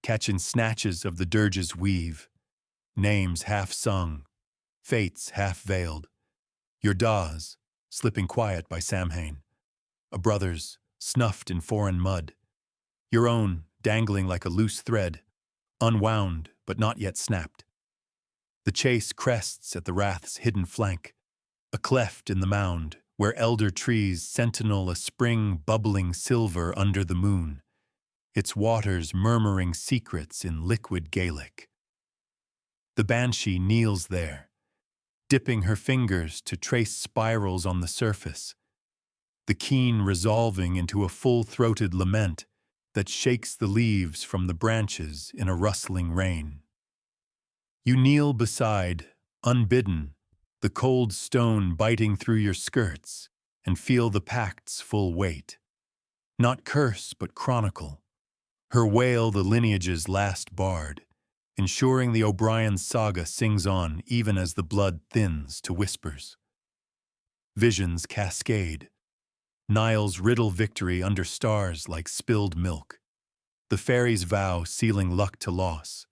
Speaker 1: catching snatches of the dirge's weave, names half sung, fates half veiled, your daws slipping quiet by Samhain, a brother's snuffed in foreign mud, your own dangling like a loose thread, unwound but not yet snapped. The chase crests at the Wrath's hidden flank, a cleft in the mound where elder trees sentinel a spring bubbling silver under the moon, its waters murmuring secrets in liquid Gaelic. The banshee kneels there, dipping her fingers to trace spirals on the surface, the keen resolving into a full-throated lament that shakes the leaves from the branches in a rustling rain. You kneel beside, unbidden, the cold stone biting through your skirts, and feel the pact's full weight. Not curse, but chronicle. Her wail the lineage's last bard, ensuring the O'Brien's saga sings on even as the blood thins to whispers. Visions cascade. Nile's riddle victory under stars like spilled milk. The fairy's vow sealing luck to loss.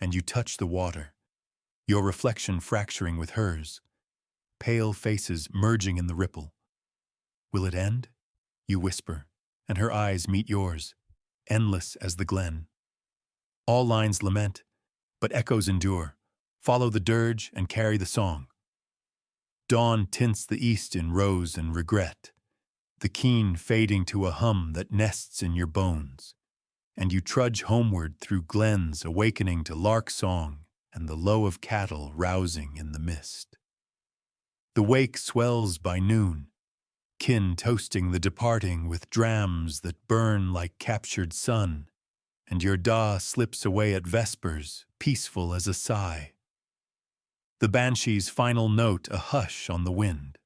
Speaker 1: And you touch the water, your reflection fracturing with hers. Pale faces merging in the ripple. Will it end? You whisper, and her eyes meet yours, endless as the glen. All lines lament, but echoes endure, follow the dirge and carry the song. Dawn tints the east in rose and regret, the keen fading to a hum that nests in your bones, and you trudge homeward through glens awakening to lark song and the low of cattle rousing in the mist. The wake swells by noon, kin toasting the departing with drams that burn like captured sun, and your da slips away at vespers, peaceful as a sigh. The banshee's final note a hush on the wind.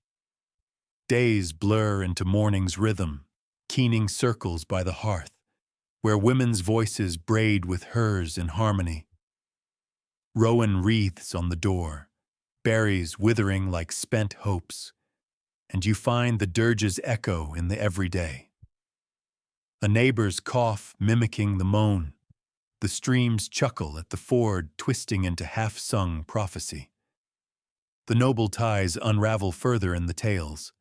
Speaker 1: Days blur into morning's rhythm, keening circles by the hearth, where women's voices braid with hers in harmony. Rowan wreaths on the door, berries withering like spent hopes, and you find the dirge's echo in the everyday. A neighbor's cough mimicking the moan, the stream's chuckle at the ford twisting into half-sung prophecy. The noble ties unravel further in the tales.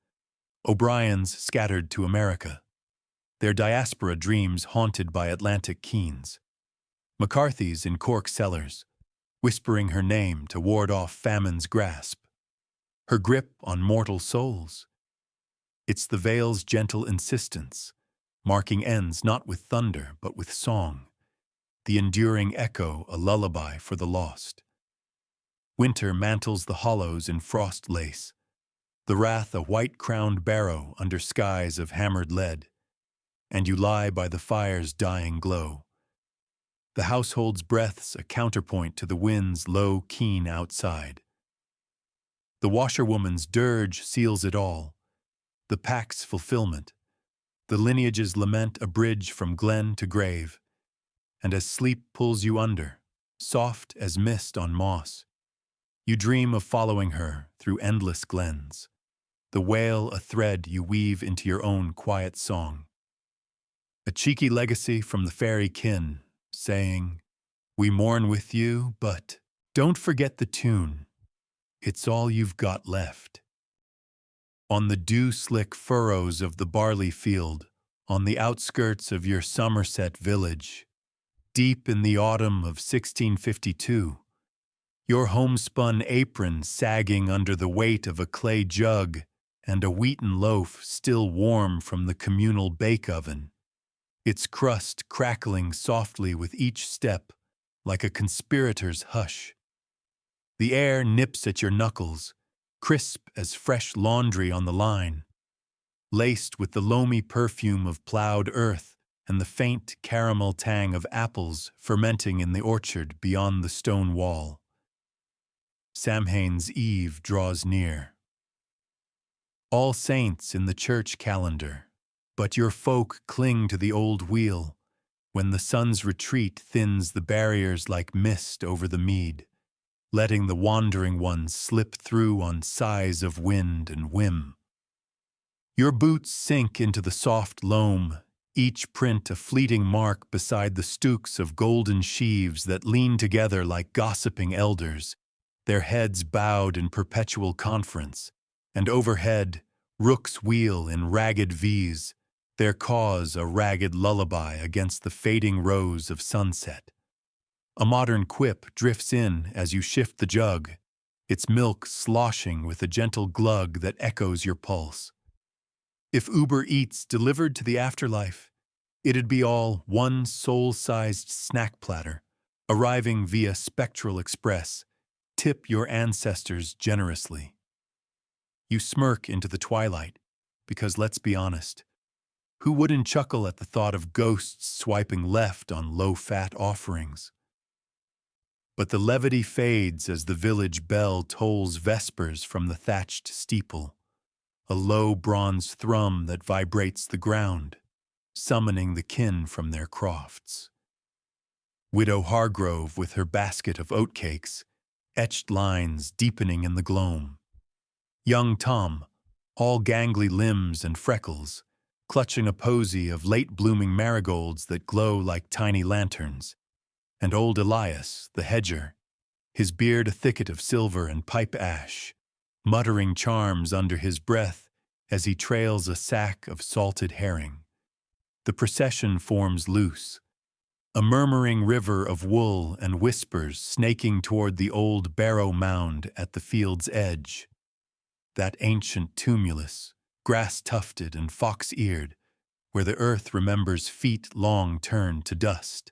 Speaker 1: O'Brien's scattered to America, their diaspora dreams haunted by Atlantic keens. McCarthy's in Cork cellars, whispering her name to ward off famine's grasp. Her grip on mortal souls. It's the veil's gentle insistence, marking ends not with thunder but with song, the enduring echo a lullaby for the lost. Winter mantles the hollows in frost lace, the wrath a white-crowned barrow under skies of hammered lead, and you lie by the fire's dying glow. The household's breaths a counterpoint to the wind's low, keen outside. The washerwoman's dirge seals it all, the pack's fulfillment, the lineage's lament a bridge from glen to grave, and as sleep pulls you under, soft as mist on moss, you dream of following her through endless glens, the wail a thread you weave into your own quiet song. A cheeky legacy from the fairy kin, saying, "We mourn with you, but don't forget the tune. It's all you've got left." On the dew-slick furrows of the barley field, on the outskirts of your Somerset village, deep in the autumn of 1652, your homespun apron sagging under the weight of a clay jug and a wheaten loaf still warm from the communal bake-oven, its crust crackling softly with each step like a conspirator's hush. The air nips at your knuckles, crisp as fresh laundry on the line, laced with the loamy perfume of plowed earth and the faint caramel tang of apples fermenting in the orchard beyond the stone wall. Samhain's eve draws near. All Saints in the church calendar, but your folk cling to the old wheel when the sun's retreat thins the barriers like mist over the mead, letting the wandering ones slip through on sighs of wind and whim. Your boots sink into the soft loam, each print a fleeting mark beside the stooks of golden sheaves that lean together like gossiping elders, their heads bowed in perpetual conference, and overhead, rooks wheel in ragged V's, their cause a ragged lullaby against the fading rose of sunset. A modern quip drifts in as you shift the jug, its milk sloshing with a gentle glug that echoes your pulse. If Uber Eats delivered to the afterlife, it'd be all one soul-sized snack platter, arriving via Spectral Express. Tip your ancestors generously. You smirk into the twilight, because let's be honest, who wouldn't chuckle at the thought of ghosts swiping left on low-fat offerings? But the levity fades as the village bell tolls vespers from the thatched steeple, a low bronze thrum that vibrates the ground, summoning the kin from their crofts. Widow Hargrove with her basket of oatcakes, etched lines deepening in the gloam. Young Tom, all gangly limbs and freckles, clutching a posy of late-blooming marigolds that glow like tiny lanterns, and old Elias, the hedger, his beard a thicket of silver and pipe ash, muttering charms under his breath as he trails a sack of salted herring. The procession forms loose, a murmuring river of wool and whispers snaking toward the old barrow mound at the field's edge. That ancient tumulus, grass-tufted and fox-eared, where the earth remembers feet long turned to dust.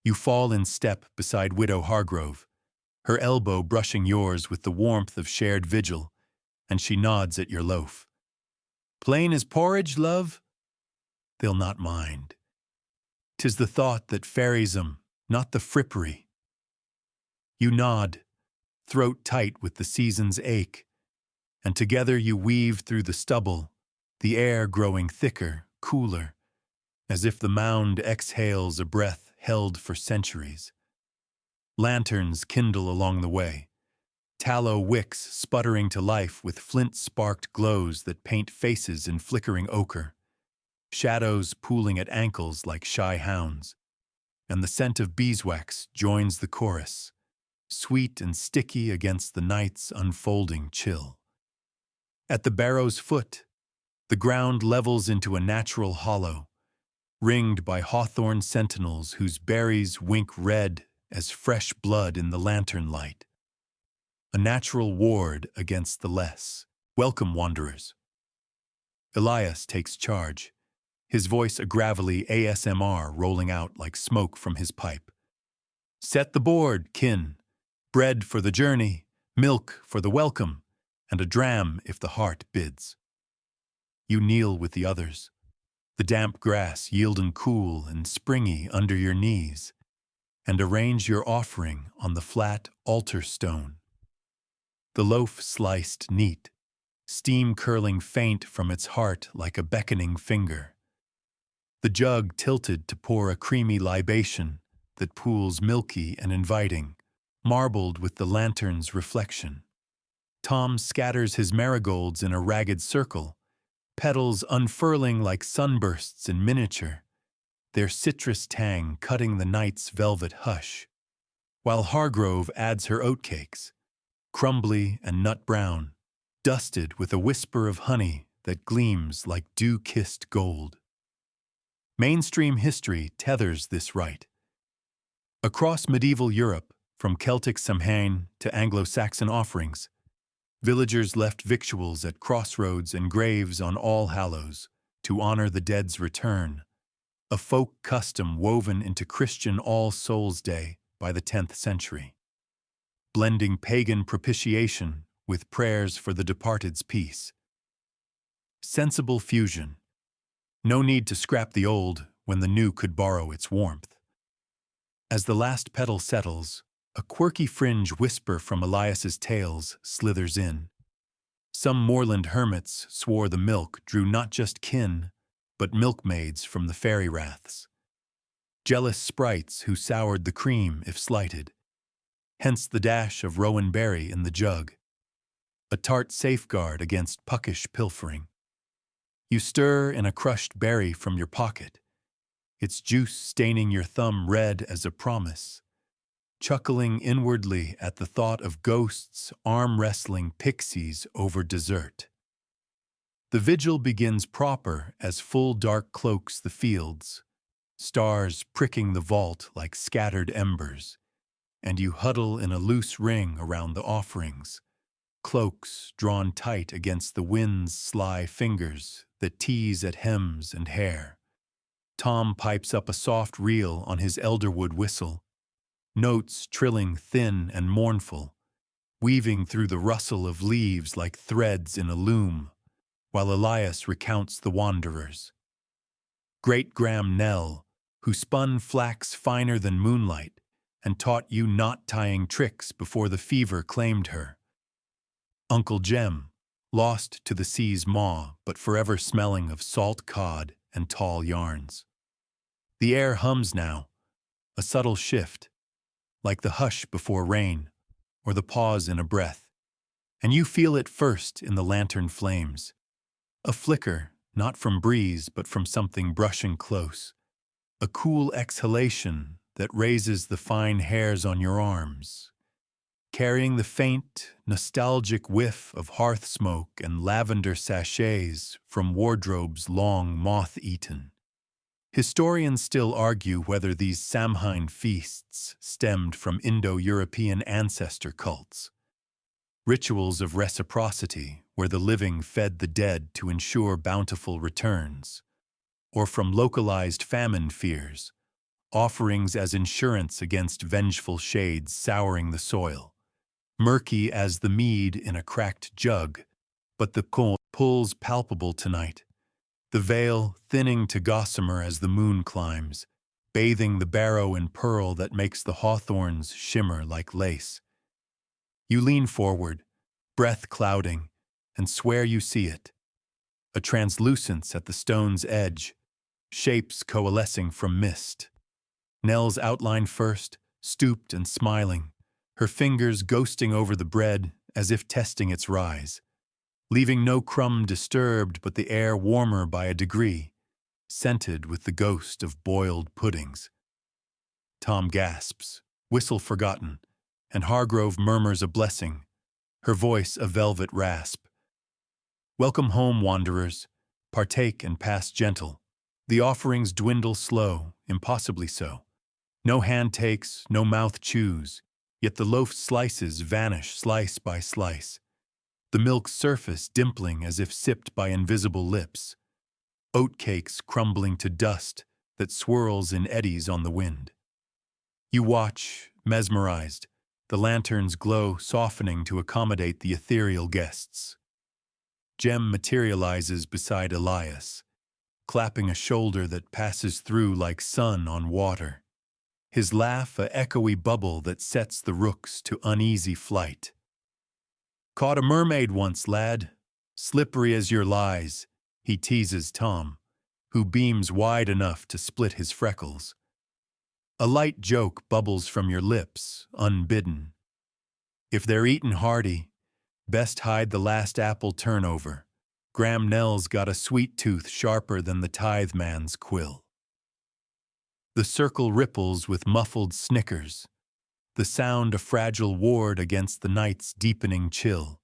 Speaker 1: You fall in step beside Widow Hargrove, her elbow brushing yours with the warmth of shared vigil, and she nods at your loaf. "Plain as porridge, love?" They'll not mind. 'Tis the thought that ferries 'em, not the frippery. You nod, throat tight with the season's ache, and together you weave through the stubble, the air growing thicker, cooler, as if the mound exhales a breath held for centuries. Lanterns kindle along the way, tallow wicks sputtering to life with flint-sparked glows that paint faces in flickering ochre, shadows pooling at ankles like shy hounds, and the scent of beeswax joins the chorus, sweet and sticky against the night's unfolding chill. At the barrow's foot, the ground levels into a natural hollow, ringed by hawthorn sentinels whose berries wink red as fresh blood in the lantern light. A natural ward against the less. Welcome, wanderers. Elias takes charge, his voice a gravelly ASMR rolling out like smoke from his pipe. Set the board, kin. Bread for the journey, milk for the welcome, and a dram if the heart bids. You kneel with the others, the damp grass yielding cool and springy under your knees, and arrange your offering on the flat altar stone. The loaf sliced neat, steam curling faint from its heart like a beckoning finger. The jug tilted to pour a creamy libation that pools milky and inviting, marbled with the lantern's reflection. Tom scatters his marigolds in a ragged circle, petals unfurling like sunbursts in miniature, their citrus tang cutting the night's velvet hush, while Hargrove adds her oatcakes, crumbly and nut-brown, dusted with a whisper of honey that gleams like dew-kissed gold. Mainstream history tethers this rite. Across medieval Europe, from Celtic Samhain to Anglo-Saxon offerings, villagers left victuals at crossroads and graves on All Hallows to honor the dead's return, a folk custom woven into Christian All Souls' Day by the 10th century, blending pagan propitiation with prayers for the departed's peace. Sensible fusion. No need to scrap the old when the new could borrow its warmth. As the last petal settles, a quirky fringe whisper from Elias's tales slithers in. Some moorland hermits swore the milk drew not just kin, but milkmaids from the fairy raths. Jealous sprites who soured the cream if slighted. Hence the dash of rowan berry in the jug, a tart safeguard against puckish pilfering. You stir in a crushed berry from your pocket, its juice staining your thumb red as a promise, chuckling inwardly at the thought of ghosts arm-wrestling pixies over dessert. The vigil begins proper as full dark cloaks the fields, stars pricking the vault like scattered embers, and you huddle in a loose ring around the offerings, cloaks drawn tight against the wind's sly fingers that tease at hems and hair. Tom pipes up a soft reel on his elderwood whistle, notes trilling thin and mournful, weaving through the rustle of leaves like threads in a loom, while Elias recounts the wanderers. Great Graham Nell, who spun flax finer than moonlight and taught you knot-tying tricks before the fever claimed her. Uncle Jem, lost to the sea's maw but forever smelling of salt cod and tall yarns. The air hums now, a subtle shift, like the hush before rain or the pause in a breath, and you feel it first in the lantern flames. A flicker, not from breeze but from something brushing close. A cool exhalation that raises the fine hairs on your arms, carrying the faint, nostalgic whiff of hearth smoke and lavender sachets from wardrobes long moth-eaten. Historians still argue whether these Samhain feasts stemmed from Indo-European ancestor cults, rituals of reciprocity where the living fed the dead to ensure bountiful returns, or from localized famine fears, offerings as insurance against vengeful shades souring the soil. Murky as the mead in a cracked jug, but the pull's palpable tonight. The veil thinning to gossamer as the moon climbs, bathing the barrow in pearl that makes the hawthorns shimmer like lace. You lean forward, breath clouding, and swear you see it. A translucence at the stone's edge, shapes coalescing from mist. Nell's outline first, stooped and smiling, her fingers ghosting over the bread as if testing its rise, leaving no crumb disturbed but the air warmer by a degree, scented with the ghost of boiled puddings. Tom gasps, whistle forgotten, and Hargrove murmurs a blessing, her voice a velvet rasp. Welcome home, wanderers. Partake and pass gentle. The offerings dwindle slow, impossibly so. No hand takes, no mouth chews, yet the loaf's slices vanish slice by slice. The milk's surface dimpling as if sipped by invisible lips. Oatcakes crumbling to dust that swirls in eddies on the wind. You watch, mesmerized, the lantern's glow softening to accommodate the ethereal guests. Jem materializes beside Elias, clapping a shoulder that passes through like sun on water. His laugh a echoey bubble that sets the rooks to uneasy flight. Caught a mermaid once, lad, slippery as your lies, he teases Tom, who beams wide enough to split his freckles. A light joke bubbles from your lips, unbidden. If they're eaten hearty, best hide the last apple turnover. Graham Nell's got a sweet tooth sharper than the tithe man's quill. The circle ripples with muffled snickers, the sound a fragile ward against the night's deepening chill,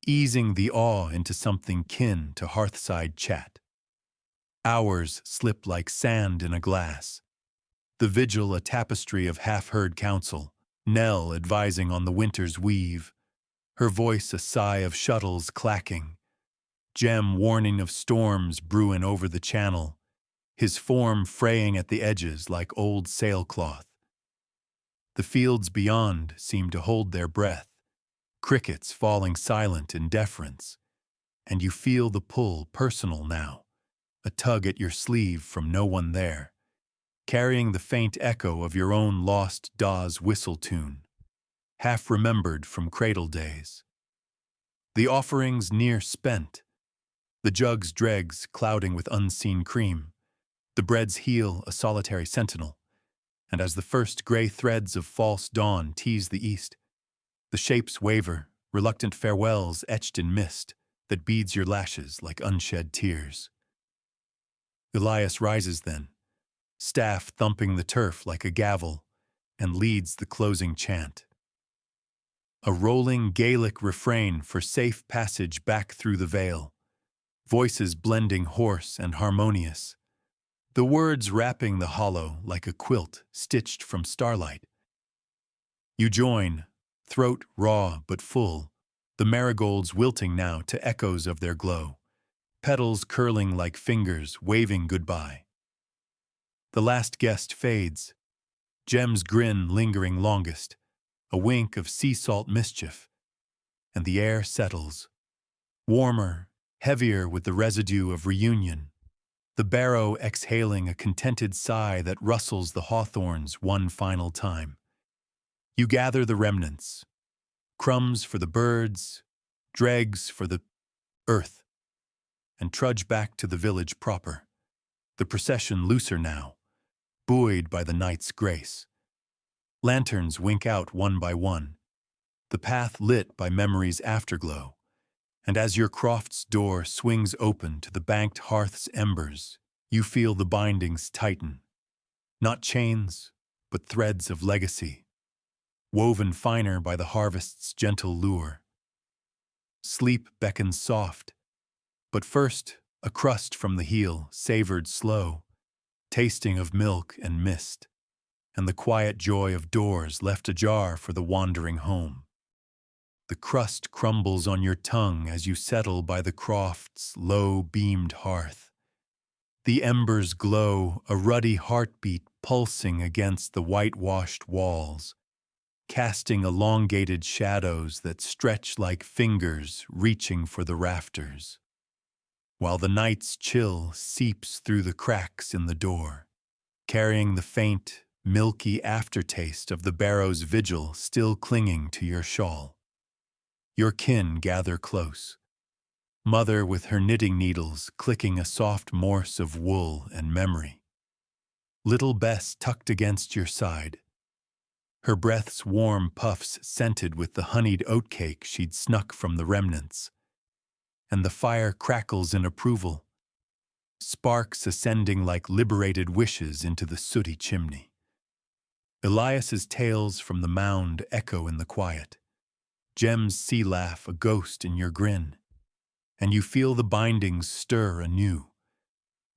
Speaker 1: easing the awe into something kin to hearthside chat. Hours slip like sand in a glass, the vigil a tapestry of half-heard counsel, Nell advising on the winter's weave, her voice a sigh of shuttles clacking, Jem warning of storms brewing over the channel, his form fraying at the edges like old sailcloth. The fields beyond seem to hold their breath, crickets falling silent in deference, and you feel the pull personal now, a tug at your sleeve from no one there, carrying the faint echo of your own lost Dawes whistle tune, half remembered from cradle days. The offerings near spent, the jug's dregs clouding with unseen cream, the bread's heel a solitary sentinel, and as the first gray threads of false dawn tease the east, the shapes waver, reluctant farewells etched in mist that beads your lashes like unshed tears. Elias rises then, staff thumping the turf like a gavel, and leads the closing chant. A rolling Gaelic refrain for safe passage back through the veil, voices blending hoarse and harmonious, the words wrapping the hollow like a quilt stitched from starlight. You join, throat raw but full, the marigolds wilting now to echoes of their glow, petals curling like fingers waving goodbye. The last guest fades, Jem's grin lingering longest, a wink of sea salt mischief, and the air settles, warmer heavier with the residue of reunion, the barrow exhaling a contented sigh that rustles the hawthorns one final time. You gather the remnants, crumbs for the birds, dregs for the earth, and trudge back to the village proper, the procession looser now, buoyed by the night's grace. Lanterns wink out one by one, the path lit by memory's afterglow, and as your croft's door swings open to the banked hearth's embers, you feel the bindings tighten. Not chains, but threads of legacy, woven finer by the harvest's gentle lure. Sleep beckons soft, but first a crust from the heel savored slow, tasting of milk and mist, and the quiet joy of doors left ajar for the wandering home. The crust crumbles on your tongue as you settle by the croft's low-beamed hearth. The embers glow, a ruddy heartbeat pulsing against the whitewashed walls, casting elongated shadows that stretch like fingers reaching for the rafters, while the night's chill seeps through the cracks in the door, carrying the faint, milky aftertaste of the barrow's vigil still clinging to your shawl. Your kin gather close, mother with her knitting needles clicking a soft morse of wool and memory. Little Bess tucked against your side, her breath's warm puffs scented with the honeyed oatcake she'd snuck from the remnants. And the fire crackles in approval, sparks ascending like liberated wishes into the sooty chimney. Elias's tales from the mound echo in the quiet, Jem's sea laugh a ghost in your grin, and you feel the bindings stir anew,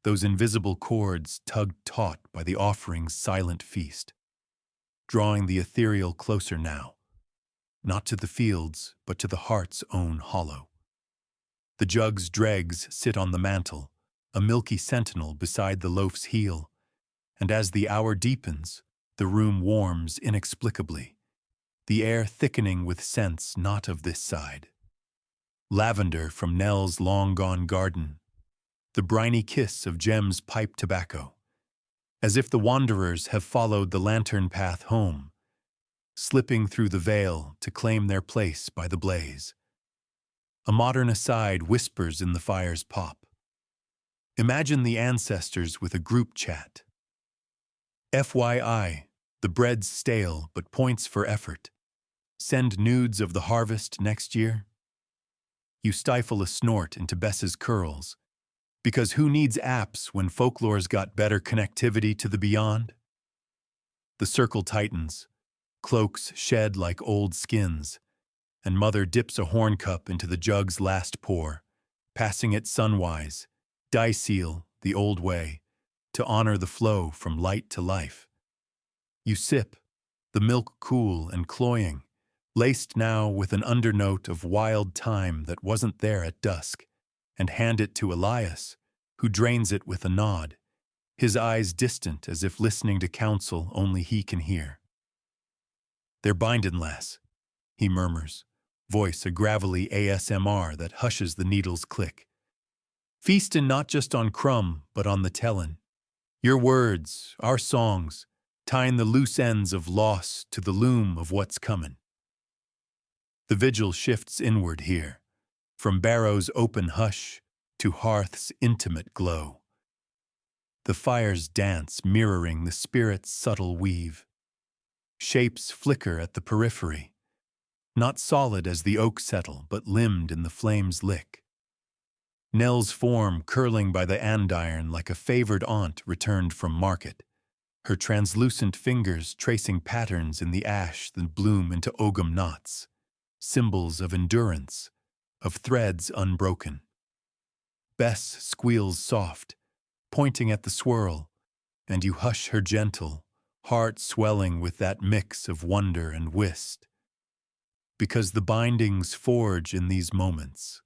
Speaker 1: those invisible cords tugged taut by the offering's silent feast, drawing the ethereal closer now, not to the fields, but to the heart's own hollow. The jug's dregs sit on the mantel, a milky sentinel beside the loaf's heel, and as the hour deepens, the room warms inexplicably, the air thickening with scents not of this side. Lavender from Nell's long-gone garden, the briny kiss of Jem's pipe tobacco, as if the wanderers have followed the lantern path home, slipping through the veil to claim their place by the blaze. A modern aside whispers in the fire's pop. Imagine the ancestors with a group chat. FYI, the bread's stale but points for effort. Send nudes of the harvest next year? You stifle a snort into Bess's curls, because who needs apps when folklore's got better connectivity to the beyond? The circle tightens, cloaks shed like old skins, and Mother dips a horn cup into the jug's last pour, passing it sunwise, die-seal the old way, to honor the flow from light to life. You sip, the milk cool and cloying, laced now with an undernote of wild thyme that wasn't there at dusk, and hand it to Elias, who drains it with a nod, his eyes distant as if listening to counsel only he can hear. "They're bindin' lass," he murmurs, voice a gravelly ASMR that hushes the needle's click. "Feastin' not just on crumb, but on the tellin'. Your words, our songs, tying the loose ends of loss to the loom of what's comin'." The vigil shifts inward here, from barrow's open hush to hearth's intimate glow. The fires dance mirroring the spirit's subtle weave. Shapes flicker at the periphery, not solid as the oak settle, but limbed in the flame's lick. Nell's form curling by the andiron like a favored aunt returned from market, her translucent fingers tracing patterns in the ash that bloom into ogham knots, symbols of endurance, of threads unbroken. Bess squeals soft, pointing at the swirl, and you hush her gentle, heart swelling with that mix of wonder and whist. Because the bindings forge in these moments.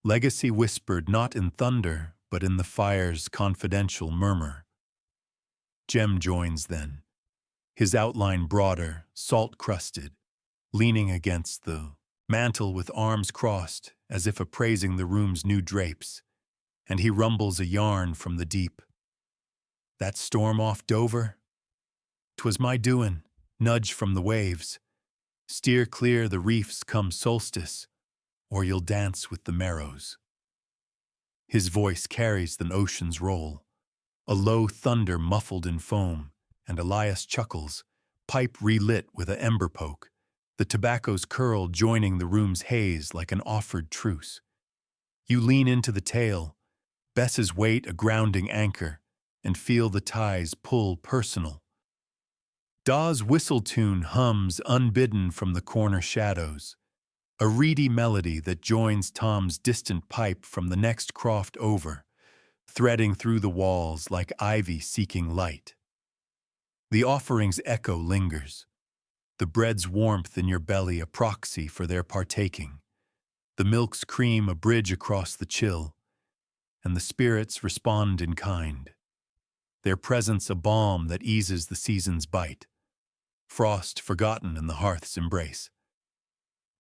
Speaker 1: Legacy whispered not in thunder, but in the fire's confidential murmur. Jem joins then, his outline broader, salt-crusted, leaning against the mantel with arms crossed as if appraising the room's new drapes, and he rumbles a yarn from the deep. That storm off Dover? 'Twas my doin', nudge from the waves. Steer clear the reefs come solstice, or you'll dance with the Merrows. His voice carries the ocean's roll, a low thunder muffled in foam, and Elias chuckles, pipe relit with a ember poke, the tobacco's curl joining the room's haze like an offered truce. You lean into the tale, Bess's weight a grounding anchor, and feel the ties pull personal. Daw's whistle tune hums unbidden from the corner shadows, a reedy melody that joins Tom's distant pipe from the next croft over, threading through the walls like ivy seeking light. The offering's echo lingers, the bread's warmth in your belly a proxy for their partaking, the milk's cream a bridge across the chill, and the spirits respond in kind, their presence a balm that eases the season's bite, frost forgotten in the hearth's embrace.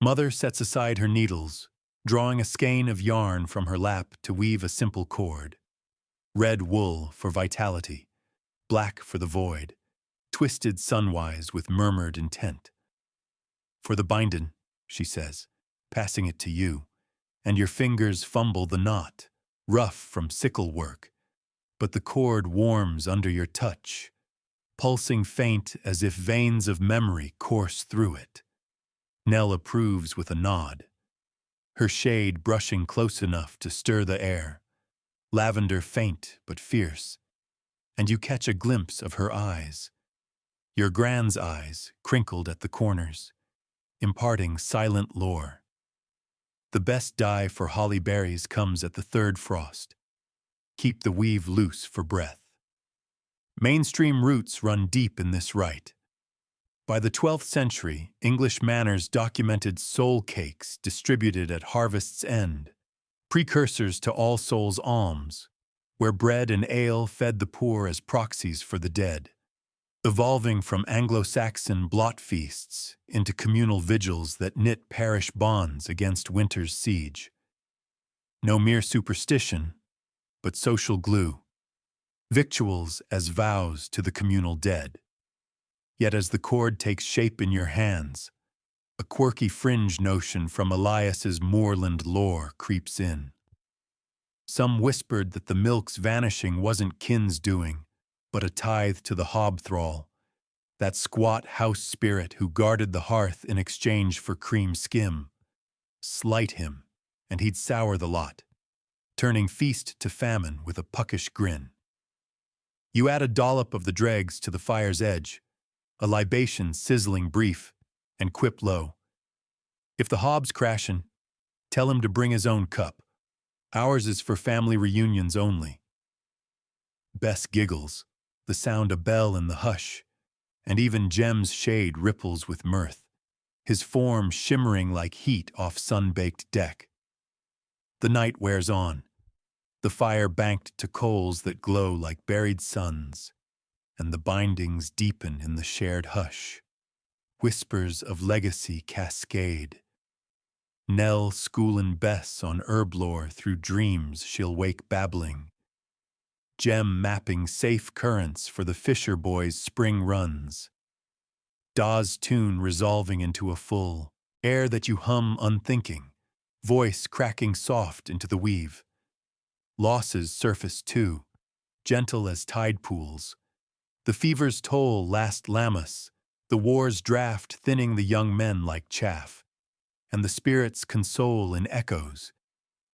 Speaker 1: Mother sets aside her needles, drawing a skein of yarn from her lap to weave a simple cord. Red wool for vitality, black for the void, twisted sunwise with murmured intent. For the bindin', she says, passing it to you, and your fingers fumble the knot, rough from sickle work, but the cord warms under your touch, pulsing faint as if veins of memory course through it. Nell approves with a nod, her shade brushing close enough to stir the air, lavender faint but fierce, and you catch a glimpse of her eyes, your grand's eyes crinkled at the corners, imparting silent lore. The best dye for holly berries comes at the third frost. Keep the weave loose for breath. Mainstream roots run deep in this rite. By the 12th century, English manners documented soul cakes distributed at harvest's end, precursors to All Souls' alms, where bread and ale fed the poor as proxies for the dead, evolving from Anglo-Saxon blot feasts into communal vigils that knit parish bonds against winter's siege. No mere superstition, but social glue, victuals as vows to the communal dead. Yet as the cord takes shape in your hands, a quirky fringe notion from Elias's moorland lore creeps in. Some whispered that the milk's vanishing wasn't kin's doing, but a tithe to the hob thrall, that squat house spirit who guarded the hearth in exchange for cream skim. Slight him, and he'd sour the lot, turning feast to famine with a puckish grin. You add a dollop of the dregs to the fire's edge, a libation sizzling brief, and quip low. If the hob's crashin', tell him to bring his own cup. Ours is for family reunions only. Bess giggles, the sound a bell in the hush, and even Jem's shade ripples with mirth, his form shimmering like heat off sun-baked deck. The night wears on, the fire banked to coals that glow like buried suns, and the bindings deepen in the shared hush. Whispers of legacy cascade. Nell schoolin' Bess on herb lore through dreams she'll wake babbling. Jem mapping safe currents for the fisher boys' spring runs. Daw's tune resolving into a full air that you hum unthinking, voice cracking soft into the weave. Losses surface too, gentle as tide pools. The fever's toll last Lammas, the war's draft thinning the young men like chaff, and the spirits console in echoes,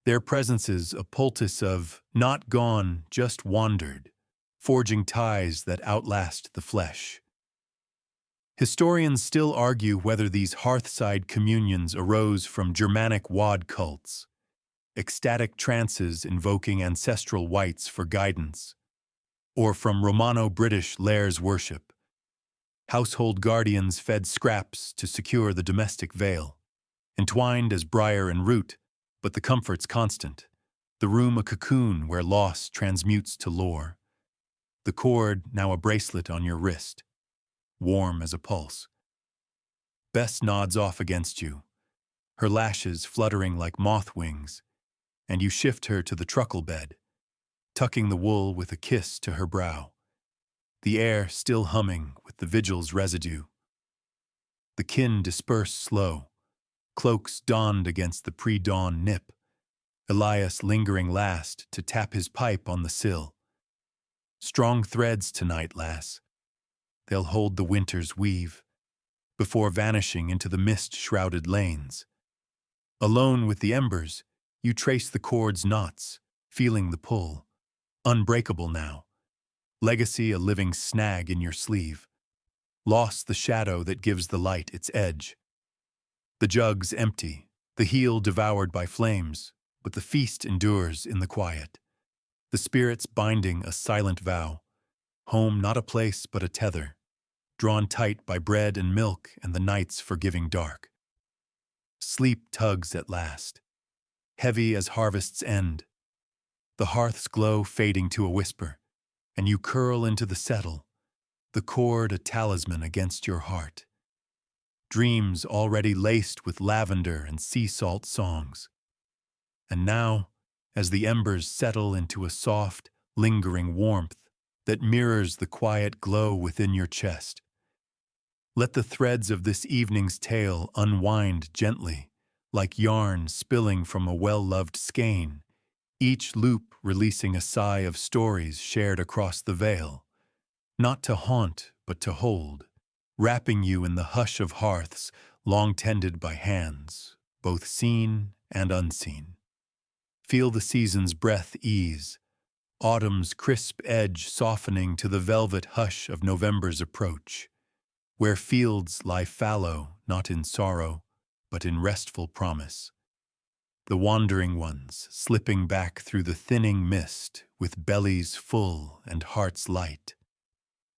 Speaker 1: their presences a poultice of not gone, just wandered, forging ties that outlast the flesh. Historians still argue whether these hearthside communions arose from Germanic wad cults, ecstatic trances invoking ancestral whites for guidance, or from Romano-British lairs worship. Household guardians fed scraps to secure the domestic veil, entwined as briar and root, but the comfort's constant, the room a cocoon where loss transmutes to lore, the cord now a bracelet on your wrist, warm as a pulse. Bess nods off against you, her lashes fluttering like moth wings, and you shift her to the truckle bed, tucking the wool with a kiss to her brow, the air still humming with the vigil's residue. The kin disperse slow, cloaks donned against the pre-dawn nip, Elias lingering last to tap his pipe on the sill. Strong threads tonight, lass. They'll hold the winter's weave, before vanishing into the mist-shrouded lanes. Alone with the embers, you trace the cord's knots, feeling the pull. Unbreakable now. Legacy a living snag in your sleeve. Lost the shadow that gives the light its edge. The jug's empty, the heel devoured by flames, but the feast endures in the quiet. The spirits binding a silent vow. Home not a place but a tether, drawn tight by bread and milk and the night's forgiving dark. Sleep tugs at last, heavy as harvest's end, the hearth's glow fading to a whisper, and you curl into the settle, the cord a talisman against your heart. Dreams already laced with lavender and sea salt songs. And now, as the embers settle into a soft, lingering warmth that mirrors the quiet glow within your chest, let the threads of this evening's tale unwind gently, like yarn spilling from a well-loved skein, each loop releasing a sigh of stories shared across the veil, not to haunt but to hold, wrapping you in the hush of hearths long tended by hands, both seen and unseen. Feel the season's breath ease, autumn's crisp edge softening to the velvet hush of November's approach, where fields lie fallow not in sorrow, but in restful promise. The wandering ones slipping back through the thinning mist with bellies full and hearts light,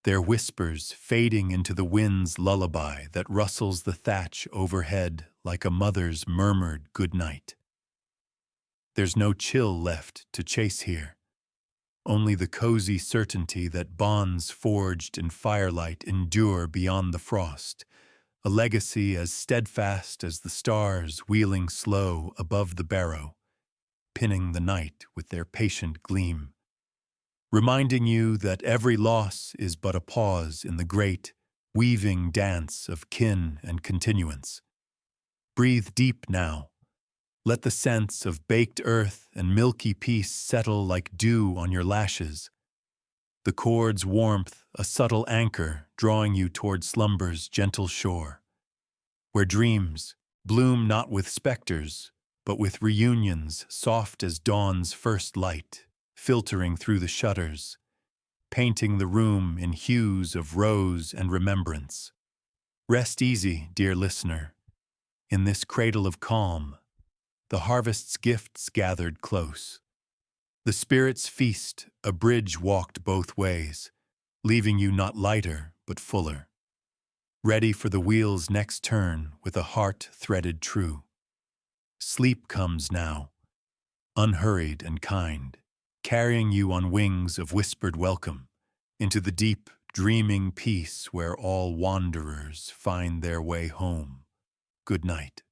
Speaker 1: their whispers fading into the wind's lullaby that rustles the thatch overhead like a mother's murmured good night. There's no chill left to chase here, only the cozy certainty that bonds forged in firelight endure beyond the frost, a legacy as steadfast as the stars wheeling slow above the barrow, pinning the night with their patient gleam, reminding you that every loss is but a pause in the great, weaving dance of kin and continuance. Breathe deep now. Let the sense of baked earth and milky peace settle like dew on your lashes. The cord's warmth, a subtle anchor drawing you toward slumber's gentle shore, where dreams bloom not with specters, but with reunions soft as dawn's first light, filtering through the shutters, painting the room in hues of rose and remembrance. Rest easy, dear listener, in this cradle of calm, the harvest's gifts gathered close. The spirit's feast, a bridge walked both ways, leaving you not lighter but fuller, ready for the wheel's next turn with a heart threaded true. Sleep comes now, unhurried and kind, carrying you on wings of whispered welcome into the deep, dreaming peace where all wanderers find their way home. Good night.